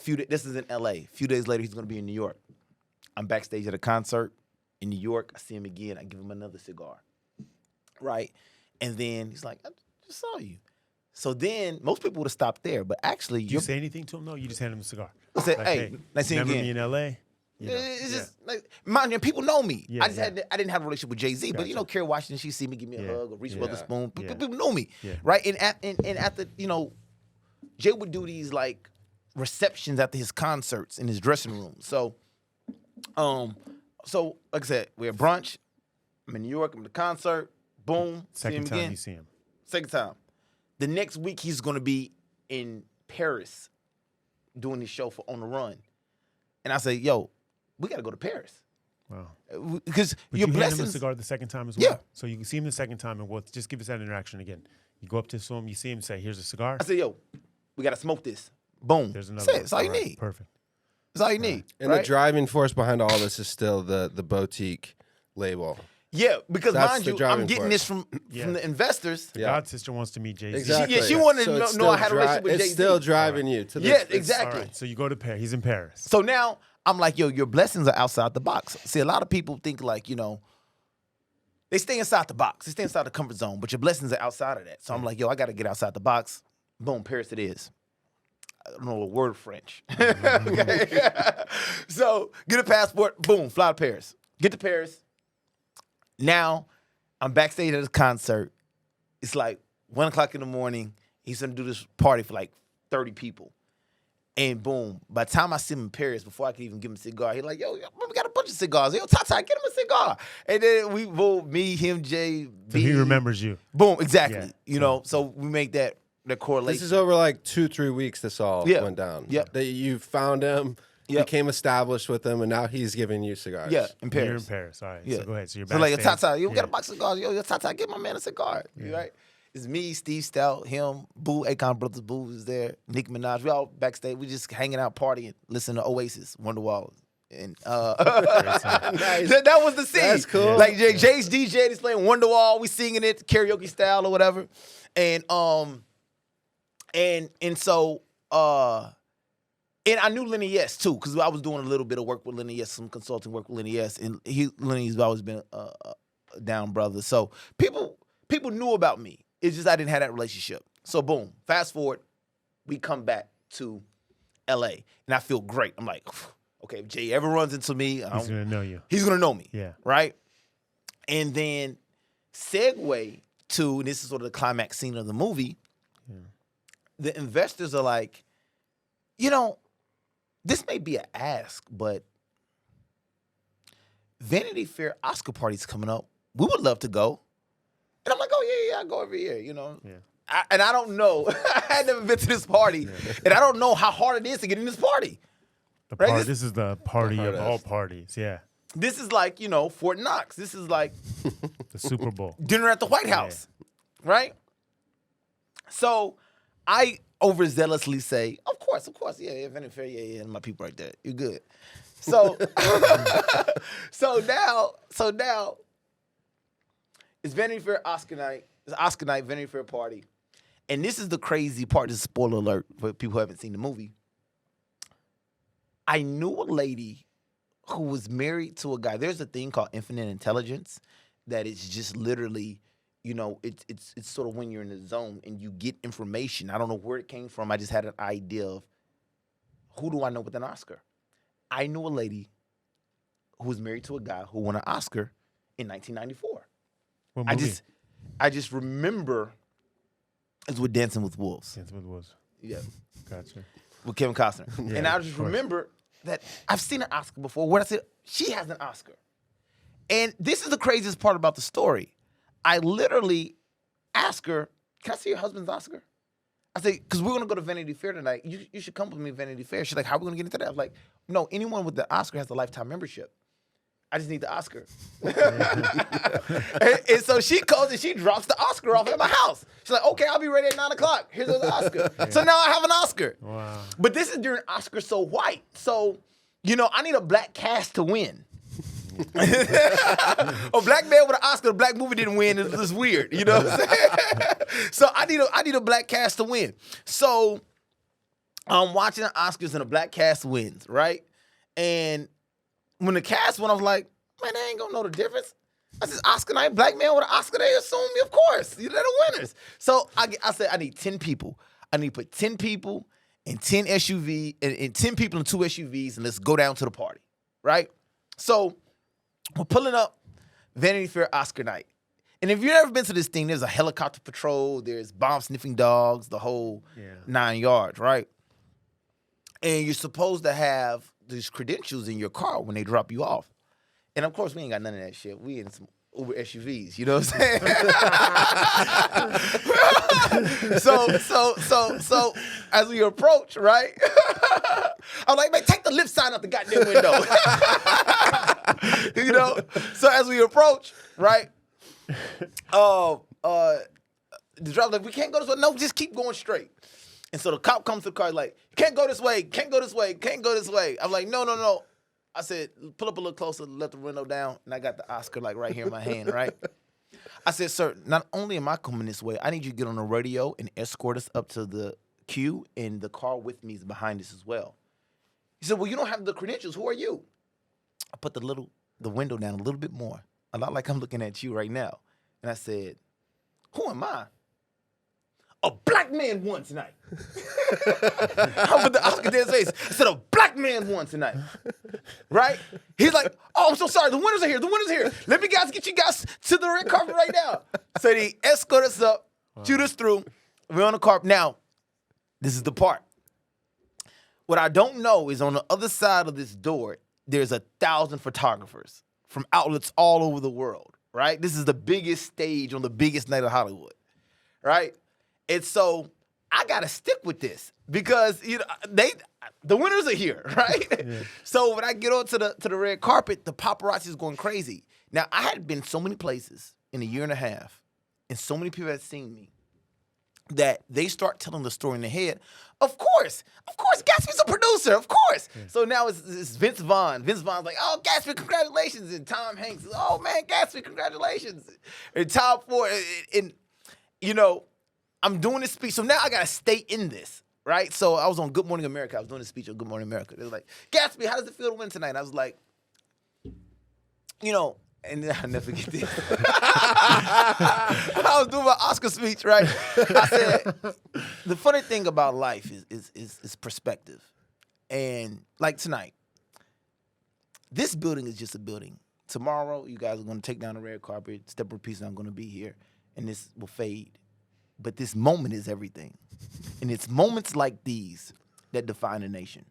This is in L.A. A few days later, he's going to be in New York. I'm backstage at a concert in New York. I see him again. I give him another cigar, right? And then he's like, I just saw you. So then most people would have stopped there, but actually, Did you say anything to him? No, you just hand him a cigar. I said, hey, nice seeing you remember again. me in L.A.? It's just like, mind you, people know me. Yeah, I didn't have a relationship with Jay-Z, Gotcha. but Kerry Washington, she see me, give me a hug, or Reese Witherspoon. Yeah. People know me, Yeah. right? And at the Jay would do these like receptions after his concerts in his dressing room. So like I said, we had brunch. I'm in New York. I'm at the concert. Boom. See him Second time again. you see him. Second time. The next week he's going to be in Paris doing his show for On the Run, and I say, yo, we got to go to Paris. Wow. Because But your you hand him a blessings. cigar the second time as well? Yeah. So you can see him the second time, and just give us that interaction again. You go up to him, you see him, say, here's a cigar. I say, yo, we got to smoke this. Boom. There's another That's it. one. That's all you Right. need. Perfect. That's all you need. And right? the driving force behind all this is still the boutique label. Yeah, because That's mind the you, driving I'm getting force. this from the investors. The Yeah. god sister wants to meet Jay-Z. Exactly. She wanted to it's know I still had a relationship with It's Jay-Z. still driving you to this. Yeah, it's- exactly. All right. So you go to Paris. He's in Paris. So now I'm like, yo, your blessings are outside the box. See, a lot of people think like, they stay inside the box. They stay inside the comfort zone, but your blessings are outside of that. So I'm like, yo, I got to get outside the box. Boom, Paris it is. I don't know a word French. Okay. So get a passport. Boom, fly to Paris. Get to Paris. Now I'm backstage at a concert. It's like 1 o'clock in the morning. He's going to do this party for like 30 people. And boom, by the time I see him in Paris, before I could even give him a cigar, he's like, yo, we got a bunch of cigars. Yo, Tata, get him a cigar. And then we both, me, him, Jay, So B. he remembers you. Boom, exactly. Yeah. You know, so we make that correlation. This is over like 2-3 weeks. This all went down. Yep. That you found him, became established with him, and now he's giving you cigars. Yeah, in Paris. You're in Paris. All right. Yeah. So go ahead. So you're So like, backstage. Tata, yo, we got a box of cigars. Yo, Tata, get my man a cigar. You right? It's me, Steve Stout, him, Boo, Akon Brothers, Boo was there, Nicki Minaj. We all backstage. We just hanging out, partying, listening to Oasis, Wonderwall. And Nice. that was the scene. That's cool. Like Jay's DJ, he's playing Wonderwall. We singing it karaoke style or whatever. And so and I knew Lenny Yes too, because I was doing a little bit of work with Lenny Yes, some consulting work with Lenny Yes, and Lenny's always been a down brother. So people knew about me. It's just I didn't have that relationship. So boom, fast forward, we come back to LA, and I feel great. I'm like, okay, if Jay ever runs into me, He's gonna know you. He's gonna know me. Yeah. Right? And then segue to, and this is sort of the climax scene of the movie, the investors are like, you know, this may be an ask, but Vanity Fair Oscar party's coming up. We would love to go. And I'm like, oh, yeah, I go every year, you know. Yeah. And I don't know. I had never been to this party. And I don't know how hard it is to get in this party. Right? This is the party of all parties. Yeah. This is like, you know, Fort Knox. This is like The Super Bowl. dinner at the White House. Right? So I overzealously say, of course, yeah, Vanity Fair, yeah, my people right there. You're good. So so now it's Vanity Fair Oscar night. It's Oscar night, Vanity Fair party. And this is the crazy part. This is a spoiler alert for people who haven't seen the movie. I knew a lady who was married to a guy. There's a thing called infinite intelligence that is just literally, you know, it's sort of when you're in the zone and you get information. I don't know where it came from. I just had an idea of who do I know with an Oscar? I knew a lady who was married to a guy who won an Oscar in 1994. What movie? I just remember it's with Dancing with Wolves. Dancing with Wolves. Yeah. Gotcha. With Kevin Costner. Yeah, and I just remember that I've seen an Oscar before. What I said, she has an Oscar. And this is the craziest part about the story. I literally asked her, can I see your husband's Oscar? I said, because we're going to go to Vanity Fair tonight. You should come with me to Vanity Fair. She's like, how are we going to get into that? I was like, no, anyone with the Oscar has a lifetime membership. I just need the Oscar. and so she goes and she drops the Oscar off at my house. She's like, okay, I'll be ready at 9 o'clock. Here's the Oscar. So now I have an Oscar. Wow. But this is during Oscar So White. So, you know, I need a black cast to win. A black man with an Oscar, a black movie didn't win. It's weird. You know what I'm saying? So I need a black cast to win. So I'm watching the Oscars and a black cast wins, right? And when the cast went, I was like, man, they ain't gonna know the difference. I said, Oscar night, black man with an Oscar, they assume me, of course. They're the winners. So I said, I need 10 people. I need to put 10 people in 10 SUV, and 10 people in 2 SUVs, and let's go down to the party, right? So we're pulling up Vanity Fair Oscar night. And if you've ever been to this thing, there's a helicopter patrol, there's bomb-sniffing dogs, the whole 9 yards, right? And you're supposed to have these credentials in your car when they drop you off. And of course, we ain't got none of that shit. We in some Uber SUVs, you know what I'm saying? So as we approach, right? I'm like, man, take the lift sign out the goddamn window. You know? So as we approach, right? The driver's like, we can't go this way. No, just keep going straight. And so the cop comes to the car like, can't go this way, can't go this way, can't go this way. I'm like, no. I said, pull up a little closer, let the window down, and I got the Oscar like right here in my hand, right? I said, sir, not only am I coming this way, I need you to get on the radio and escort us up to the queue, and the car with me is behind us as well. He said, well, you don't have the credentials. Who are you? I put the window down a little bit more, a lot like I'm looking at you right now. And I said, who am I? A black man won tonight. I put the Oscar to his face. I said, a black man won tonight. Right? He's like, oh, I'm so sorry. The winners are here. The winners are here. Let me get you guys to the red carpet right now. So they escort us up, shoot us through. We're on the carpet. Now, this is the part. What I don't know is on the other side of this door, there's 1,000 photographers from outlets all over the world, right? This is the biggest stage on the biggest night of Hollywood, right? And so I gotta stick with this because the winners are here, right? Yeah. So when I get onto the red carpet, the paparazzi is going crazy. Now I had been so many places in a year and a half, and so many people had seen me that they start telling the story in their head. Of course, Gatsby's a producer, of course. Yeah. So now it's Vince Vaughn. Vince Vaughn's like, oh, Gatsby, congratulations. And Tom Hanks, oh, man, Gatsby, congratulations. And Tom Ford, and I'm doing this speech. So now I got to stay in this, right? So I was on Good Morning America. I was doing this speech on Good Morning America. They were like, Gatsby, how does it feel to win tonight? And I was like, and then I'll never forget this. I was doing my Oscar speech, right? I said, the funny thing about life is perspective. And like tonight, this building is just a building. Tomorrow, you guys are going to take down the red carpet, step of peace, and I'm going to be here, and this will fade. But this moment is everything. And it's moments like these that define a nation.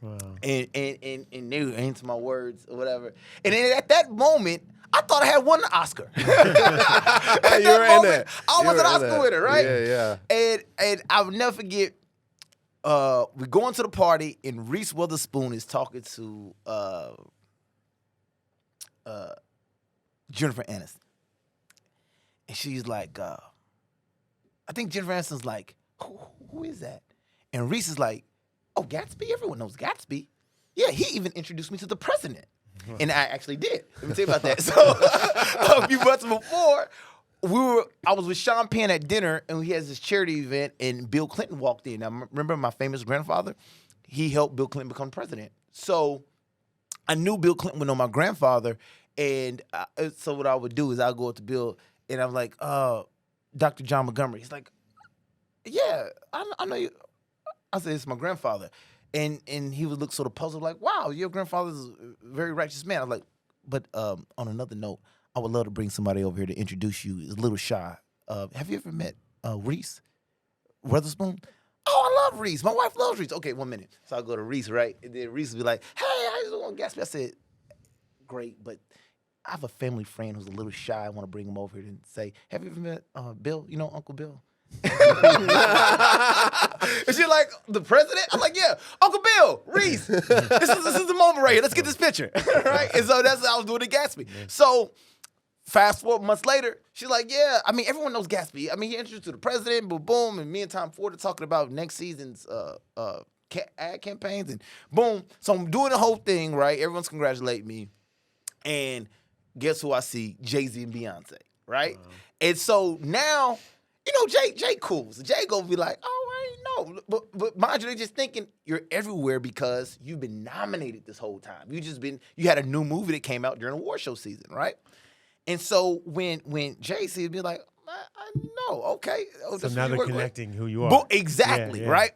Wow. And they were into my words or whatever. And then at that moment, I thought I had won the Oscar. You were in it. I was an Oscar winner, right? Yeah, yeah. And I'll never forget, we go into the party and Reese Witherspoon is talking to Jennifer Aniston. And she's like, I think Jennifer Aniston's like, who is that? And Reese is like, oh, Gatsby? Everyone knows Gatsby. Yeah, he even introduced me to the president. And I actually did. Let me tell you about that. So a few months before, I was with Sean Penn at dinner, and he has this charity event, and Bill Clinton walked in. Now, remember my famous grandfather? He helped Bill Clinton become president. So I knew Bill Clinton would know my grandfather, and so what I would do is I'd go up to Bill, and I'm like, Dr. John Montgomery. He's like, yeah, I know you. I said, it's my grandfather. And he would look sort of puzzled, like, wow, your grandfather's a very righteous man. I was like, but on another note, I would love to bring somebody over here to introduce you. He's a little shy. Have you ever met Reese Witherspoon? Oh, I love Reese. My wife loves Reese. Okay, 1 minute. So I go to Reese, right? And then Reese would be like, hey, how you doing, Gatsby? I said, great, but I have a family friend who's a little shy. I want to bring him over here and say, have you ever met Bill? You know Uncle Bill? And she's like, the president? I'm like, yeah, Uncle Bill, Reese. This is the moment right here. Let's get this picture. Right? And so that's how I was doing at Gatsby. So fast forward months later, she's like, yeah, I mean, everyone knows Gatsby. I mean, he introduced to the president, boom, boom, and me and Tom Ford are talking about next season's ad campaigns, and boom. So I'm doing the whole thing, right? Everyone's congratulating me. And guess who I see? Jay-Z and Beyonce, right? Wow. And so now, Jay cool. So Jay gonna be like, oh, I ain't know. But mind you, they just thinking you're everywhere because you've been nominated this whole time. You had a new movie that came out during award show season, right? And so when Jay-Z would be like, I know, okay. Oh, so now they're connecting who you are. Exactly, yeah. Right?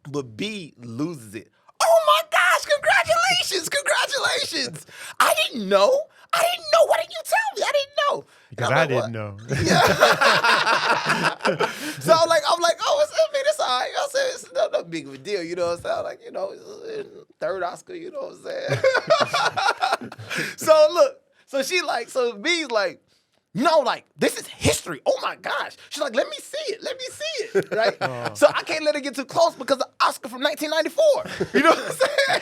But B loses it. Oh my gosh, congratulations. I didn't know. Why didn't you tell me? I didn't know. Because I didn't know. Yeah. So I'm like, oh, it's all right. I said, it's no big of a deal, you know what I'm saying? Like, third Oscar, you know what I'm saying? So B's like, no, like, this is history. Oh my gosh. She's like, let me see it. Right? Oh. So I can't let her get too close because the Oscar from 1994. You know what I'm saying?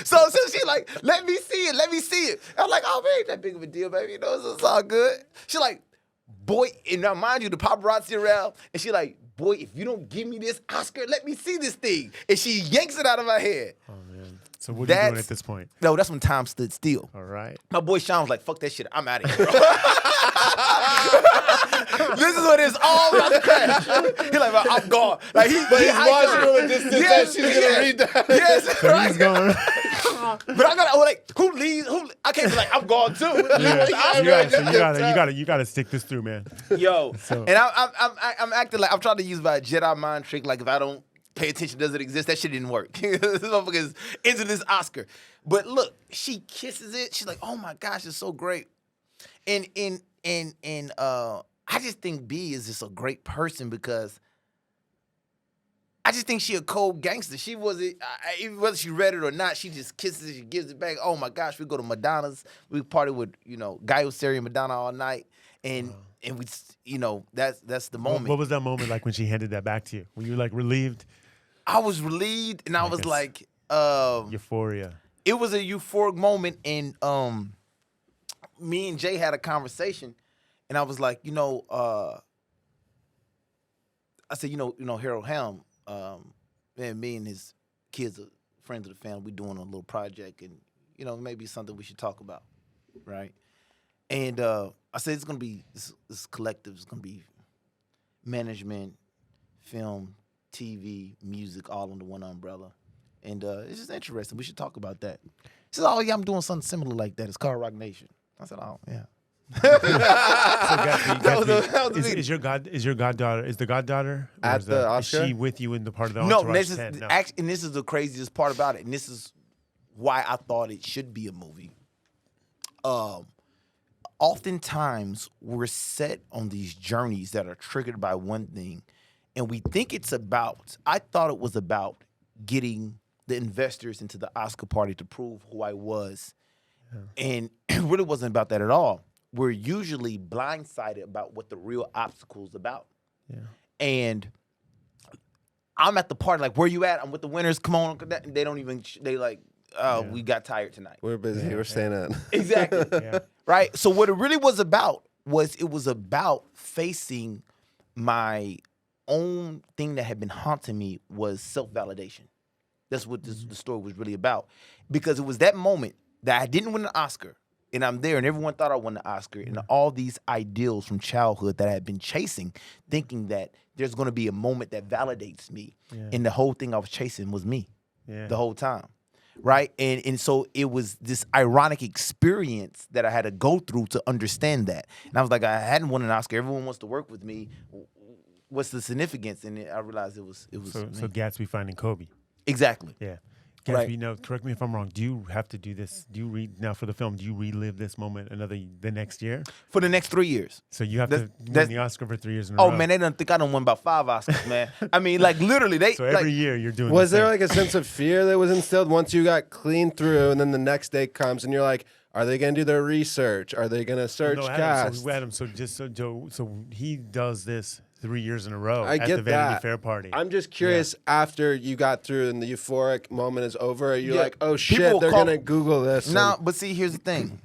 So she's like, let me see it. I'm like, oh, man, ain't that big of a deal, baby. It's all good. She's like, boy, and now mind you, the paparazzi around, and she's like, boy, if you don't give me this Oscar, let me see this thing. And she yanks it out of my head. Oh, man. So what are you doing at this point? No, that's when time stood still. All right. My boy Sean was like, fuck that shit. I'm out of here. This is what it's all about to crash. He's like, well, I'm gone. Like he's watching from a distance. Yes, she's gonna read that. Yes, so right. He's gone. But I gotta who leaves? I can't be like, I'm gone too. Yeah. You gotta stick this through, man. Yo, so. And I'm acting like I'm trying to use my Jedi mind trick. Like if I don't pay attention, does it exist? That shit didn't work. This motherfucker is into this Oscar. But look, she kisses it. She's like, oh my gosh, it's so great. And I just think B is just a great person because I just think she a cold gangster. She wasn't, whether she read it or not, she just kisses it, she gives it back. Oh my gosh, we go to Madonna's. We party with, Guy Oseary and Madonna all night. And we, that's the moment. What was that moment like when she handed that back to you? Were you like relieved? I was relieved and I was like, euphoria. It was a euphoric moment. And me and Jay had a conversation and I was like, I said, Harold Helm, and me and his kids are friends of the family. We doing a little project, and maybe something we should talk about, right? And I said it's gonna be this collective. It's gonna be management, film, TV, music, all under one umbrella, and it's just interesting. We should talk about that. He said, "Oh yeah, I'm doing something similar like that. It's called Rock Nation." I said, "Oh yeah." So Gatsby, is your goddaughter? Is the goddaughter at the Oscar? Is she with you in the part of the No, entourage this is tent? No. actually, and this is the craziest part about it, and this is why I thought it should be a movie. Oftentimes we're set on these journeys that are triggered by one thing, and we think it's about. I thought it was about getting the investors into the Oscar party to prove who I was, and it really wasn't about that at all. We're usually blindsided about what the real obstacle is about. Yeah. And I'm at the party, like, where you at? I'm with the winners. Come on. They don't even, they like, we got tired tonight. We're busy. We're staying in. Exactly. Yeah. Right? So what it really was about it was about facing my own thing that had been haunting me was self-validation. That's what the story was really about. Because it was that moment that I didn't win an Oscar. And I'm there, and everyone thought I won the Oscar. And all these ideals from childhood that I had been chasing, thinking that there's going to be a moment that validates me. Yeah. And the whole thing I was chasing was me the whole time, right? And so it was this ironic experience that I had to go through to understand that. And I was like, I hadn't won an Oscar. Everyone wants to work with me. What's the significance? And I realized it was So Gatsby finding Kobe. Exactly. Yeah. Gatsby, Right. now, correct me if I'm wrong. Do you have to do this? Do you now for the film? Do you relive this moment the next year? For the next 3 years. So you have to win that's- the Oscar for 3 years in a row. Oh man, they don't think I done won about 5 Oscars, man. I mean, like literally, they. So every like, year you're doing. Was the there same. like a sense of fear that was instilled once you got clean through, and then the next day comes and you're like, are they going to do their research? Are they going to search cast? Adam, so Joe, so he does this 3 years in a row I at get the Vanity that. Fair party. I'm just curious, after you got through and the euphoric moment is over, you're Yeah, like, oh people shit, will they're call- going to Google this. Now, but see, here's the thing.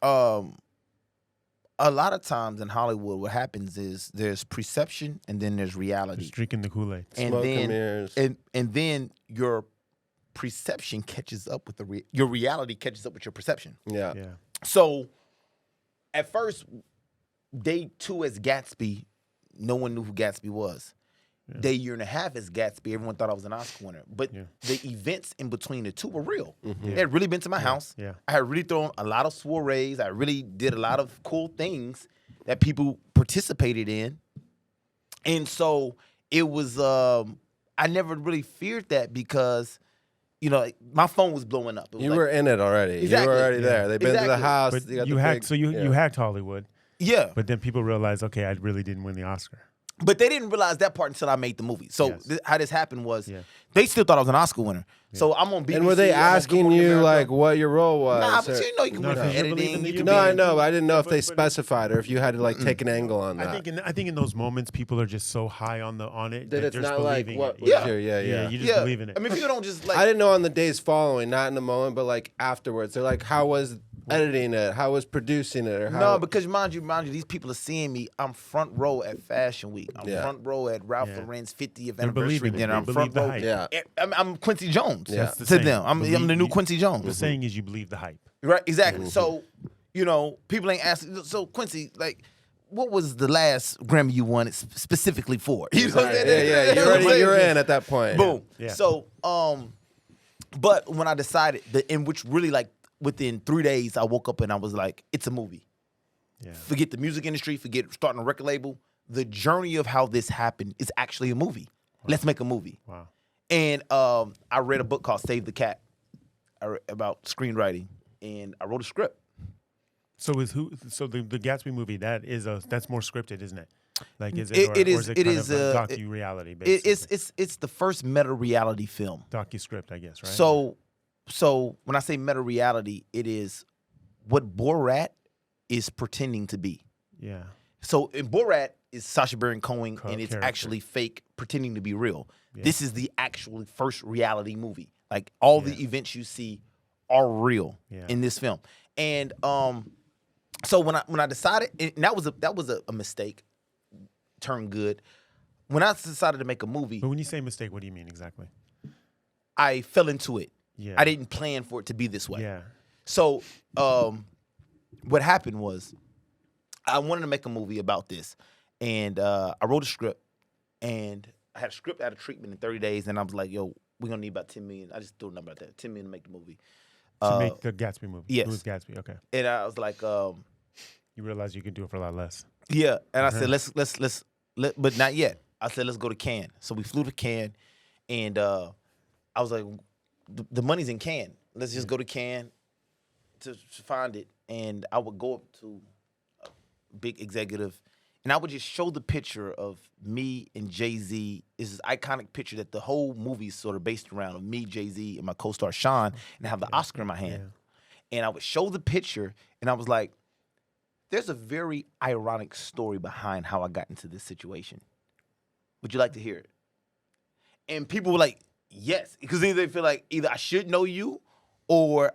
A lot of times in Hollywood, what happens is there's perception and then there's reality, Just drinking the Kool-Aid. and Smoke and then mirrors. and then your perception catches up with your reality catches up with your perception. Yeah. Yeah. So, at first, day 2 as Gatsby, no one knew who Gatsby was. Day year and a half as Gatsby, everyone thought I was an Oscar winner. But the events in between the two were real. They had really been to my house. Yeah. I had really thrown a lot of soirees. I really did a lot of cool things that people participated in. And so it was, I never really feared that because, my phone was blowing up. It was You like- were in it already. Exactly. You were already Yeah. there. They've been to the Exactly. house. But got you the hacked. big- You hacked Hollywood. Yeah. But then people realized, okay, I really didn't win the Oscar. But they didn't realize that part until I made the movie. So Yes. how this happened was Yeah. they still thought I was an Oscar winner. So I'm on BBC. And were they I'm on Good asking Morning you America. like what your role was? Nah, but or- you know you can No, be in because you're believing editing. that You you can No, be I in- know, but I didn't know if they but- specified or if you had to like take an angle on that. I think in those moments people are just so high on it that that it's they're just not like believing what it. was Yeah. here. Yeah. Yeah, you just Yeah. believe in it. I mean, people don't just like. I didn't know on the days following, not in the moment, but like afterwards. They're like, how was editing it? How was producing it? Or how? No, because mind you, these people are seeing me. I'm front row at Fashion Week. I'm Yeah. front row at Ralph Yeah. Lauren's 50th They're anniversary believing it. dinner. They I'm believe front the row. hype. Yeah. I'm Quincy Jones Yeah. That's the to saying. them. I'm the new Quincy Jones. The saying is you believe the hype. Right, exactly. So, people ain't asking. So, Quincy, like, what was the last Grammy you won specifically for? You know what I'm Yeah, saying? yeah. You know what I'm saying? You're in at that point. Boom. Yeah. So, but when I decided that, in which really like within 3 days, I woke up and I was like, it's a movie. Yeah. Forget the music industry. Forget starting a record label. The journey of how this happened is actually a movie. Let's make a movie. Wow. And I read a book called Save the Cat about screenwriting, and I wrote a script. So the Gatsby movie that's more scripted, isn't it? Like, is It- it, it or is- is it it kind is, of a uh, docu-reality, basically? It's the first meta reality film. Docu-script, I guess, right? So when I say meta reality, it is what Borat is pretending to be. yeah. So in Borat is Sacha Baron Cohen, and it's character. actually fake, pretending to be real. Yeah. This is the actual first reality movie. Like all the events you see are real in this film. And so when I decided, and that was a mistake, turned good. When I decided to make a movie, But when you say mistake, what do you mean exactly? I fell into it. Yeah. I didn't plan for it to be this way. Yeah. So what happened was I wanted to make a movie about this, and I wrote a script, and I had a script out of treatment in 30 days, and I was like, yo, we're going to need about $10 million. I just threw a number out there, $10 million to make the movie. To make the Gatsby movie. yes. It was Gatsby, okay. And I was like, You realize you can do it for a lot less. yeah. And I said, let's, but not yet. I said, let's go to Cannes. So we flew to Cannes, and I was like, the money's in Cannes. Let's just go to Cannes to find it. And I would go up to a big executive, and I would just show the picture of me and Jay-Z. It's this iconic picture that the whole movie is sort of based around, of me, Jay-Z, and my co-star Sean, and I have the Oscar in my hand. And I would show the picture, and I was like, there's a very ironic story behind how I got into this situation. Would you like to hear it? And people were like, yes, because either they feel like either I should know you or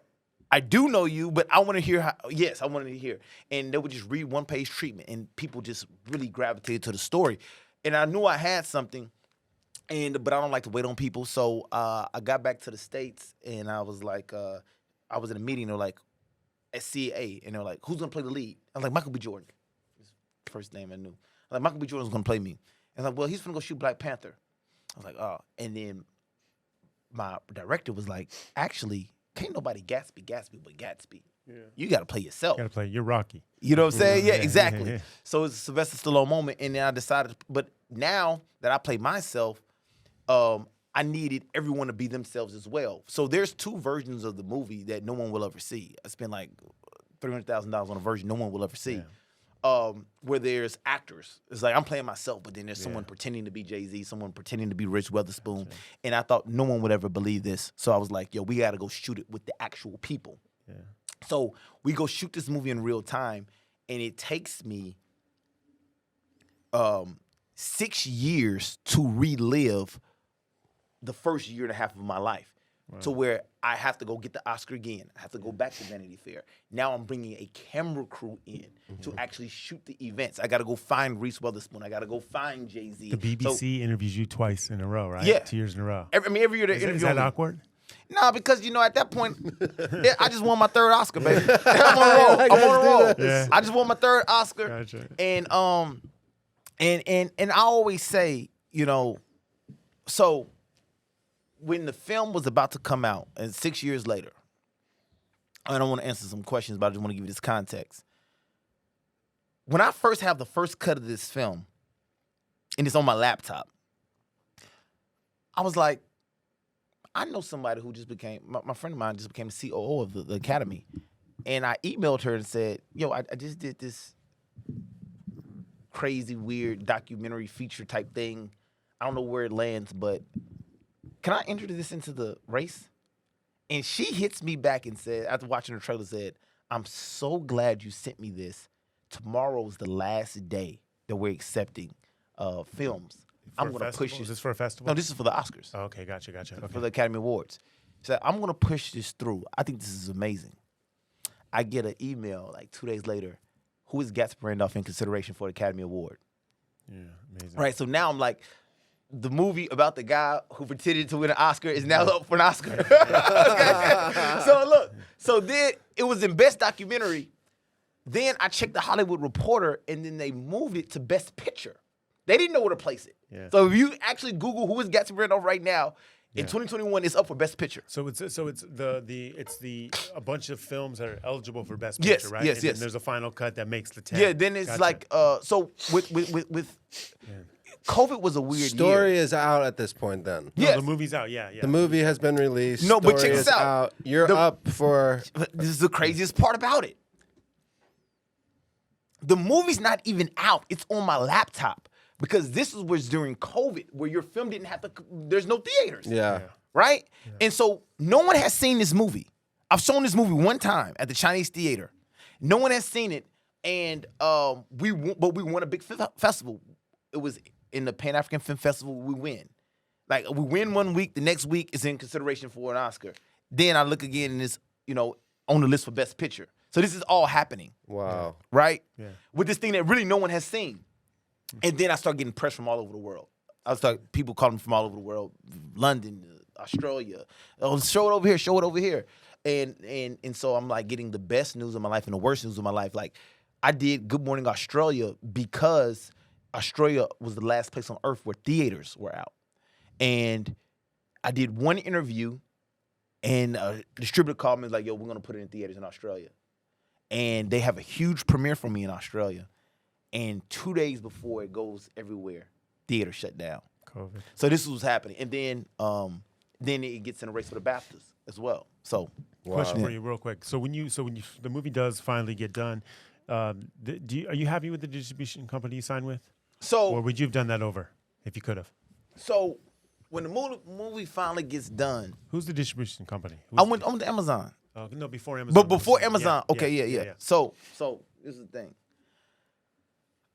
I do know you, but I want to hear how, yes, I wanted to hear. And they would just read one-page treatment, and people just really gravitated to the story. And I knew I had something, but I don't like to wait on people. So I got back to the States, and I was like, I was in a meeting, they're like, at CA, and they're like, who's going to play the lead? I was like, Michael B. Jordan. His first name I knew. I was like, Michael B. Jordan's going to play me. And I'm like, well, he's going to go shoot Black Panther. I was like, oh. And then my director was like, actually, can't nobody Gatsby but Gatsby. Yeah. You got to play yourself. You gotta play. You're Rocky. You know what I'm saying? Yeah, Yeah, exactly. yeah. So it's a Sylvester Stallone moment, and then I decided. But now that I play myself, I needed everyone to be themselves as well. So there's two versions of the movie that no one will ever see. I spent like $300,000 on a version no one will ever see. Where there's actors. It's like I'm playing myself, but then there's someone pretending to be Jay-Z, someone pretending to be Rich Witherspoon. Gotcha. And I thought no one would ever believe this. So I was like, yo, we got to go shoot it with the actual people. Yeah. So we go shoot this movie in real time, and it takes me 6 years to relive the first year and a half of my life. Wow. To where I have to go get the Oscar again. I have to go back to Vanity Fair. Now I'm bringing a camera crew in to actually shoot the events. I got to go find Reese Witherspoon. I got to go find Jay-Z. The BBC interviews you twice in a row, right? Yeah. 2 years in a row. Every year they interview me. Is that awkward? Nah, because, at that point, I just won my third Oscar, baby. I'm on a roll. Yeah. I just won my third Oscar. Gotcha. And I always say, so when the film was about to come out, and 6 years later, I don't want to answer some questions, but I just want to give you this context. When I first have the first cut of this film, and it's on my laptop, I was like, I know somebody who just became, my friend of mine just became the COO of the Academy. And I emailed her and said, yo, I just did this crazy, weird documentary feature type thing. I don't know where it lands, but can I enter this into the race? And she hits me back and said, after watching the trailer, said, I'm so glad you sent me this. Tomorrow's the last day that we're accepting films. I'm going to push this. Is this for a festival? No, this is for the Oscars. Oh, okay, gotcha. Okay. For the Academy Awards. She said, I'm going to push this through. I think this is amazing. I get an email like 2 days later. Who is Gatsby Randolph in consideration for the Academy Award? Yeah, amazing. Right, so now I'm like, the movie about the guy who pretended to win an Oscar is now up for an Oscar. So then it was in Best Documentary. Then I checked the Hollywood Reporter, and then they moved it to Best Picture. They didn't know where to place it. Yeah. So if you actually Google who is Gatsby Randolph right now, in 2021, it's up for Best Picture. So it's a bunch of films that are eligible for Best Picture, right? Yes. And there's a final cut that makes the 10. Yeah. Then it's like so with COVID was a weird Story year. is out at this point then. No, Yes. the movie's out, yeah. The movie has been released. No, but Story check is this out. You're up for... This is the craziest part about it. The movie's not even out. It's on my laptop because this was during COVID where your film didn't have to, there's no theaters. Yeah. Right? Yeah. And so no one has seen this movie. I've shown this movie one time at the Chinese Theater. No one has seen it. And we won a big festival. It was in the Pan-African Film Festival. We win. Like, we win 1 week. The next week is in consideration for an Oscar. Then I look again and it's, on the list for Best Picture. So this is all happening. Wow. Right? Yeah. With this thing that really no one has seen. And then I start getting press from all over the world. People calling from all over the world, London, Australia. Oh, show it over here, show it over here. And so I'm like getting the best news of my life and the worst news of my life. Like, I did Good Morning Australia because Australia was the last place on earth where theaters were out. And I did one interview, and a distributor called me and was like, yo, we're going to put it in theaters in Australia. And they have a huge premiere for me in Australia. And 2 days before it goes everywhere, theater shut down. COVID. So this was happening. And then it gets in a race for the BAFTAs as well. So question for you real quick. So when the movie does finally get done, are you happy with the distribution company you signed with? Or would you have done that over if you could have? So when the movie finally gets done, who's the distribution company? I went to Amazon. No, before Amazon. But before Amazon, yeah. So this is the thing.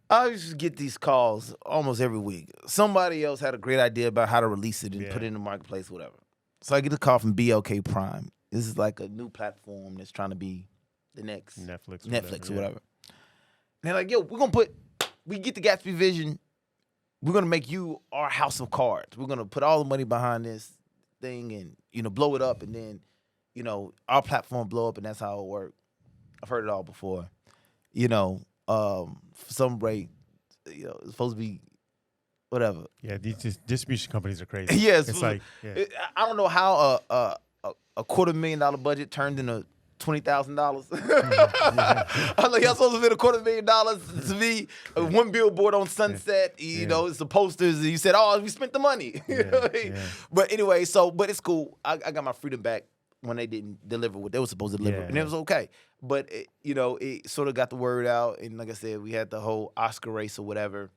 I used to get these calls almost every week. Somebody else had a great idea about how to release it and put it in the marketplace, whatever. So I get a call from BLK Prime. This is like a new platform that's trying to be the next Netflix or whatever. And they're like, yo, we get the Gatsby vision. We're going to make you our house of cards. We're going to put all the money behind this thing and, blow it up. And then, our platform blow up, and that's how it works. I've heard it all before. For some rate, it's supposed to be whatever. Yeah, these distribution companies are crazy. Yes, it's like I don't know how a $250,000 budget turned into $20,000. I'm like, y'all supposed to spend $250,000 to be one billboard on Sunset. It's the posters, and you said, "Oh, we spent the money." But anyway, but it's cool. I got my freedom back when they didn't deliver what they were supposed to deliver, and it was okay. But it sort of got the word out, and like I said, we had the whole Oscar race or whatever.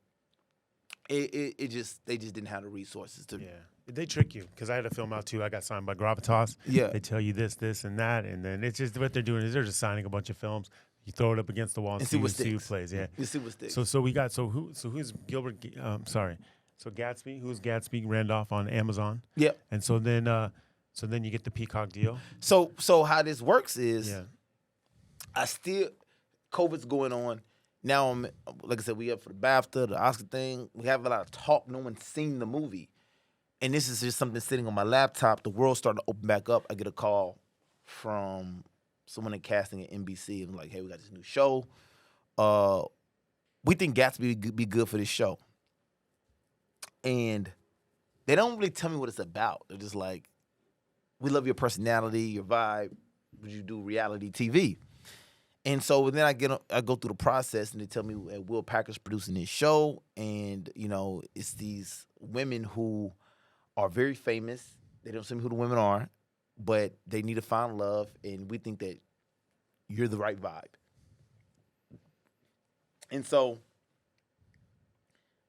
They just didn't have the resources to. Yeah, they trick you because I had a film out too. I got signed by Gravitas. Yeah, they tell you this, and that, and then it's just what they're doing is they're just signing a bunch of films. You throw it up against the wall and see who plays. Yeah, you see what sticks. Who's Gilbert? So Gatsby, who's Gatsby Randolph on Amazon? Yep. And so then you get the Peacock deal. So how this works is, COVID's going on. Now, like I said, we up for the BAFTA, the Oscar thing. We have a lot of talk. No one's seen the movie. And this is just something sitting on my laptop. The world's starting to open back up. I get a call from someone in casting at NBC. And like, hey, we got this new show. We think Gatsby would be good for this show. And they don't really tell me what it's about. They're just like, we love your personality, your vibe. Would you do reality TV? And so then I go through the process, and they tell me Will Packer's producing this show, and it's these women who are very famous. They don't tell me who the women are, but they need to find love, and we think that you're the right vibe. And so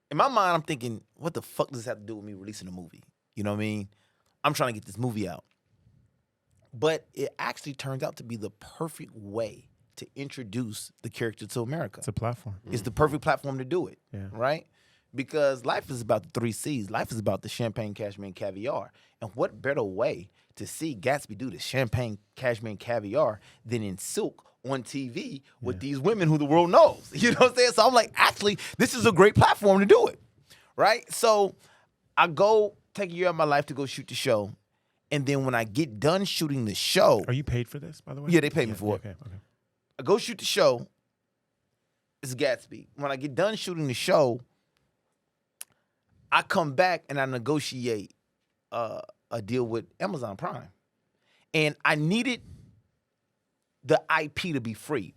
in my mind, I'm thinking, what the fuck does this have to do with me releasing a movie? You know what I mean? I'm trying to get this movie out. But it actually turns out to be the perfect way to introduce the character to America. It's a platform. It's the perfect platform to do it, right? Because life is about the 3 C's. Life is about the champagne, cashmere, and caviar. And what better way to see Gatsby do the champagne, cashmere, and caviar than in Silk on TV with these women who the world knows? You know what I'm saying? So I'm like, actually, this is a great platform to do it, right? So I go take a year of my life to go shoot the show. And then when I get done shooting the show... Are you paid for this, by the way? Yeah, they paid me for it. Okay. I go shoot the show. It's Gatsby. When I get done shooting the show, I come back and I negotiate a deal with Amazon Prime. And I needed the IP to be free.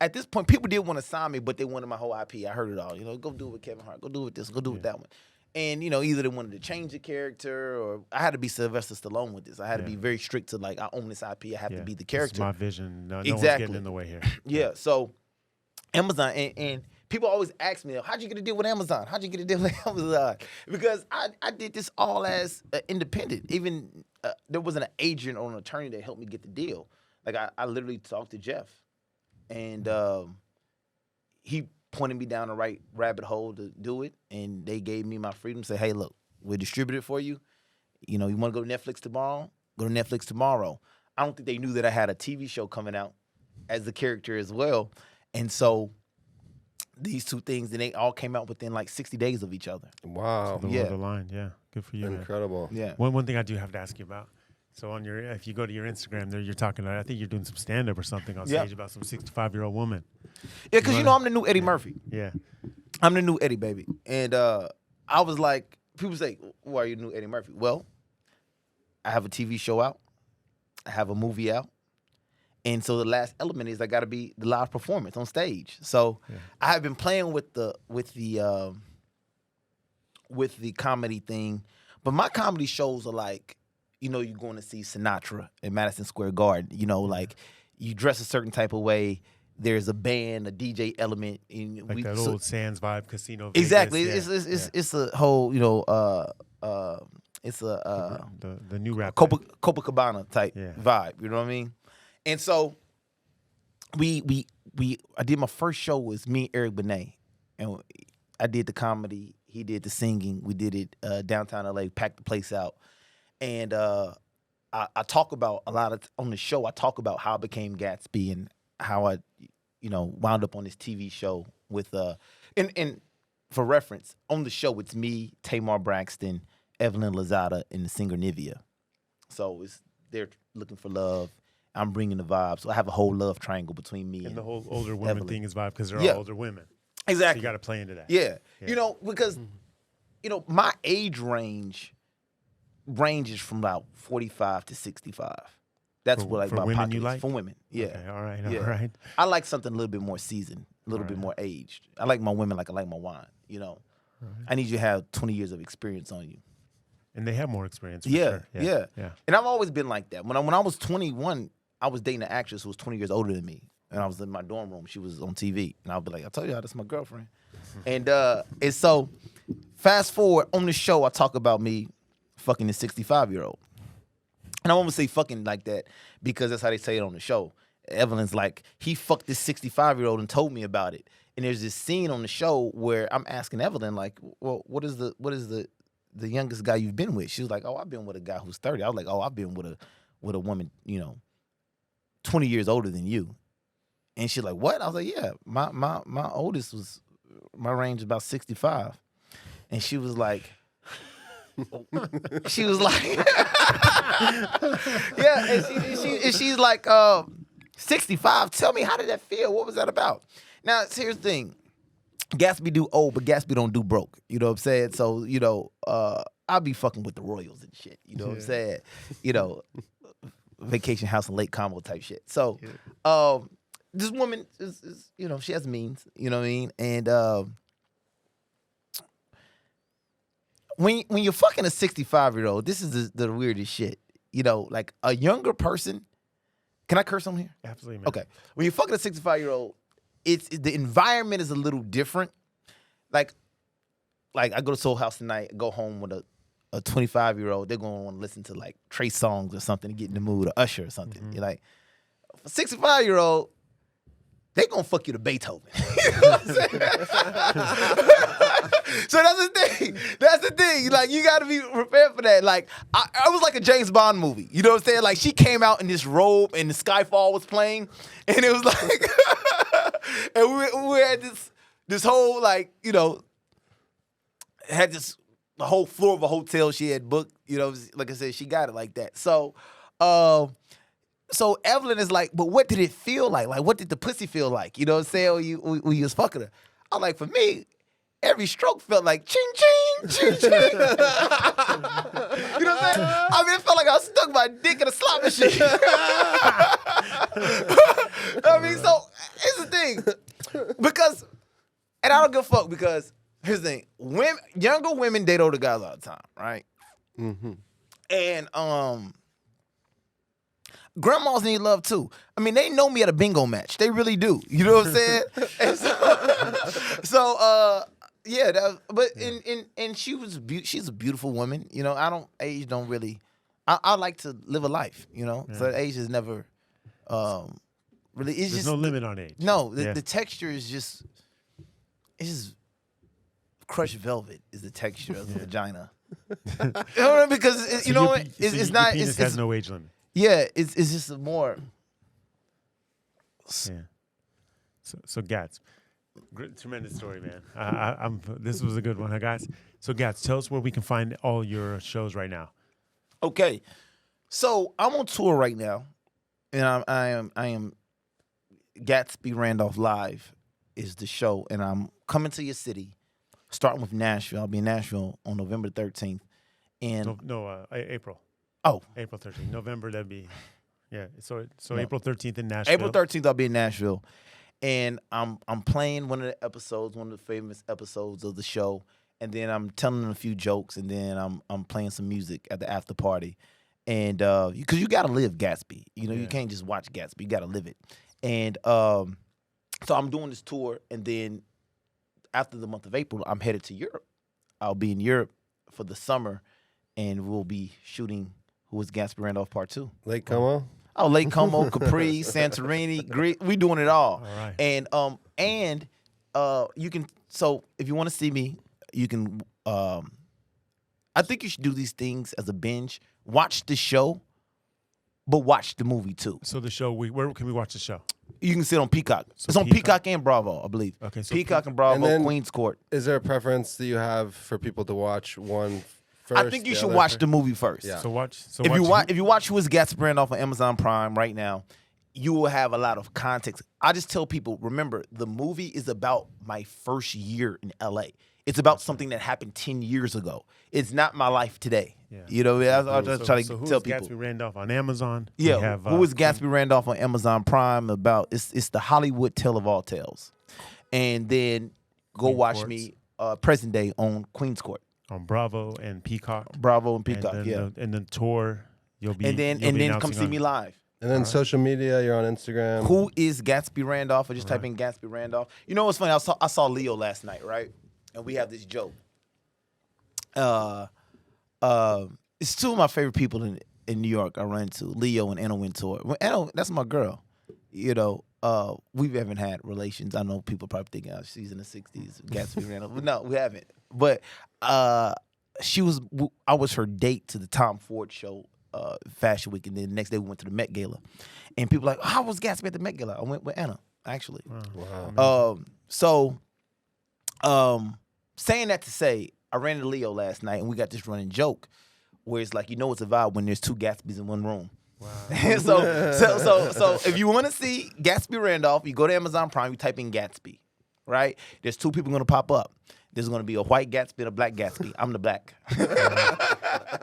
At this point, people did want to sign me, but they wanted my whole IP. I heard it all. Go do it with Kevin Hart. Go do it with this. Go do it with that one. And, either they wanted to change the character, or I had to be Sylvester Stallone with this. I had to be very strict to, like, I own this IP. I have to be the character. This is my vision. No one's exactly. getting in the way here. Yeah. So Amazon, and people always ask me, how'd you get a deal with Amazon? How'd you get a deal with Amazon? Because I did this all as independent. Even there wasn't an agent or an attorney that helped me get the deal. Like I literally talked to Jeff, and he pointed me down the right rabbit hole to do it, and they gave me my freedom. Say, hey, look, we'll distribute it for you. You know, you want to go to Netflix tomorrow? Go to Netflix tomorrow. I don't think they knew that I had a TV show coming out as the character as well. And so these two things, and they all came out within like 60 days of each other. Wow. The Yeah. the line, yeah. Good for you, man. Incredible. Yeah. One thing I do have to ask you about. So if you go to your Instagram, there you're talking. I think you're doing some stand up or something on stage about some 65-year-old woman. Yeah, because I'm the new Eddie Murphy. Yeah. I'm the new Eddie, baby. And I was like, people say, why are you the new Eddie Murphy? Well, I have a TV show out. I have a movie out. And so the last element is I got to be the live performance on stage. So I have been playing with the comedy thing, but my comedy shows are like, you know, you're going to see Sinatra in Madison Square Garden. You know, like you dress a certain type of way. There's a band, a DJ element, and Like that old Sands vibe, Casino. Vegas. Exactly. Yeah. It's a whole, you know, it's a the new rap. Copacabana type Yeah. vibe. You know what I mean? And so I did my first show was me and Eric Benet, and I did the comedy. He did the singing. We did it downtown LA, packed the place out, and I talk about a lot of on the show. I talk about how I became Gatsby and how I, you know, wound up on this TV show with and for reference on the show it's me, Tamar Braxton, Evelyn Lozada, and the singer Nivea. So they're looking for love. I'm bringing the vibe. So I have a whole love triangle between me and the whole older women Evelyn. thing is vibe because they're all older women. So Exactly. you got to play into that. Yeah. You know, because, you know, my age ranges from about 45 to 65. That's what like for my women pocket you is. like? For women, yeah. Okay, all right. Yeah. All right. I like something a little bit more seasoned, a little bit more aged. I like my women like I like my wine, you know. I need you to have 20 years of experience on you. And they have more experience. For Yeah, sure. yeah. And I've always been like that. When I was 21, I was dating an actress who was 20 years older than me. And I was in my dorm room. She was on TV. And I'll be like, I told you, that's my girlfriend. And so fast forward on the show, I talk about me fucking the 65-year-old. And I won't say fucking like that because that's how they say it on the show. Evelyn's like, he fucked this 65-year-old and told me about it. And there's this scene on the show where I'm asking Evelyn, like, well, what is the youngest guy you've been with? She was like, oh, I've been with a guy who's 30. I was like, oh, I've been with a woman, you know, 20 years older than you. And she's like, what? I was like, yeah, my oldest was, my range is about 65. And she was like, yeah, and she's like, 65. Tell me, how did that feel? What was that about? Now, here's the thing. Gatsby do old, but Gatsby don't do broke. You know what I'm saying? So, you know, I'll be fucking with the Royals and shit. You know what I'm saying? You know, vacation house and lake combo type shit. So, this woman is, you know, she has means. You know what I mean? And when you're fucking a 65-year-old, this is the weirdest shit. You know, like a younger person. Can I curse on here? Absolutely, man. Okay. When you're fucking a 65-year-old, the environment is a little different. Like I go to Soul House tonight, go home with a 25-year-old, they're gonna want to listen to like Trey songs or something to get in the mood, or Usher or something. You're like, a 65-year-old, they gonna fuck you to Beethoven. You know what I'm saying? So that's the thing. That's the thing. Like, you gotta be prepared for that. Like, I was like a James Bond movie. You know what I'm saying? Like, she came out in this robe and the Skyfall was playing, and it was like, and we had this whole, like, you know, had the whole floor of a hotel she had booked. You know, like I said, she got it like that. So, so Evelyn is like, but what did it feel like? Like, what did the pussy feel like? You know what I'm saying? When you was fucking her. I'm like, for me, every stroke felt like ching, ching, ching, ching. You know what I'm saying? I mean, it felt like I stuck my dick in a slot machine. I mean, so here's the thing. Because, and I don't give a fuck because, here's the thing. Younger women date older guys all the time, right? Mm-hmm. And grandmas need love too. I mean, they know me at a bingo match. They really do. You know what I'm saying? And yeah. And she's a beautiful woman. You know, age don't really. I like to live a life. You know, so age is never. Really, it's There's just no limit on age. No, the texture is just. It's just crushed velvet is the texture of the vagina. You know what I mean? Because you know what? It's not. Your penis has no age limit. Yeah, it's just a more. Yeah. So Gats, tremendous story, man. This was a good one, huh, guys? So Gats, tell us where we can find all your shows right now. Okay, so I'm on tour right now, and I am Gatsby Randolph Live is the show, and I'm coming to your city, starting with Nashville. I'll be in Nashville on November 13th, and April. Oh, April 13th. November, that'd be, yeah. So No. April 13th in Nashville. April 13th, I'll be in Nashville, and I'm playing one of the famous episodes of the show, and then I'm telling them a few jokes, and then I'm playing some music at the after party, and because you gotta live Gatsby, you know, you can't just watch Gatsby, you gotta live it, and so I'm doing this tour, and then after the month of April, I'm headed to Europe. I'll be in Europe for the summer, and we'll be shooting Who is Gatsby Randolph Part 2. Lake Como? Oh, Lake Como, Capri, Santorini, Greece. We doing it all. All right. And you can. So if you want to see me, you can. I think you should do these things as a binge. Watch the show, but watch the movie too. So the show, where can we watch the show? You can see it on Peacock. So it's on Peacock and Bravo, I believe. Okay, so Peacock and Bravo, And then- Queens Court. Is there a preference that you have for people to watch one first? I think you the should other watch first? the movie first. Yeah. If you watch Who is Gatsby Randolph on Amazon Prime right now, you will have a lot of context. I just tell people, remember, the movie is about my first year in LA. It's about something that happened 10 years ago. It's not my life today. Yeah. You know, I just try to Who tell is people. Gatsby Randolph on Amazon? Yeah, We have, Who is Gatsby Randolph on Amazon Prime? It's the Hollywood tale of all tales. And then go Queen watch Courts. me present day on Queens Court. on Bravo and Peacock. Bravo and Peacock, and yeah. And then tour, you'll be And then you'll be come announcing see on- me live. And then social media, you're on Instagram. Who is Gatsby Randolph? Or just type in Gatsby Randolph. You know what's funny? I saw Leo last night, right? And we have this joke. It's two of my favorite people in New York I run into, Leo and Anna Wintour. Well, Anna, that's my girl. You know, we haven't had relations. I know people probably thinking she's in the 60s, Gatsby Randolph. But no, we haven't. But I was her date to the Tom Ford show, Fashion Week, and then the next day we went to the Met Gala. And people were like, how was Gatsby at the Met Gala? I went with Anna, actually. Wow. Saying that to say, I ran into Leo last night, and we got this running joke where it's like, you know, it's a vibe when there's two Gatsbys in one room. Wow. so if you want to see Gatsby Randolph, you go to Amazon Prime, you type in Gatsby, right? There's two people going to pop up. There's going to be a white Gatsby and a black Gatsby. I'm the black.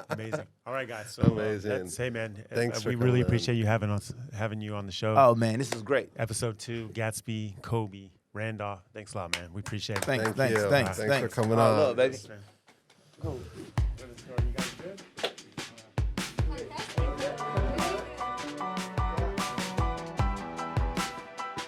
Amazing. All right, guys. So Amazing. Hey, man. Thanks for we really coming appreciate you having you on the show. Oh, man, this is great. Episode 2, Gatsby, Kobe, Randolph. Thanks a lot, man. We appreciate it. Thanks. Thank you. Thanks for coming All on. love, baby. Thanks, man. Cool.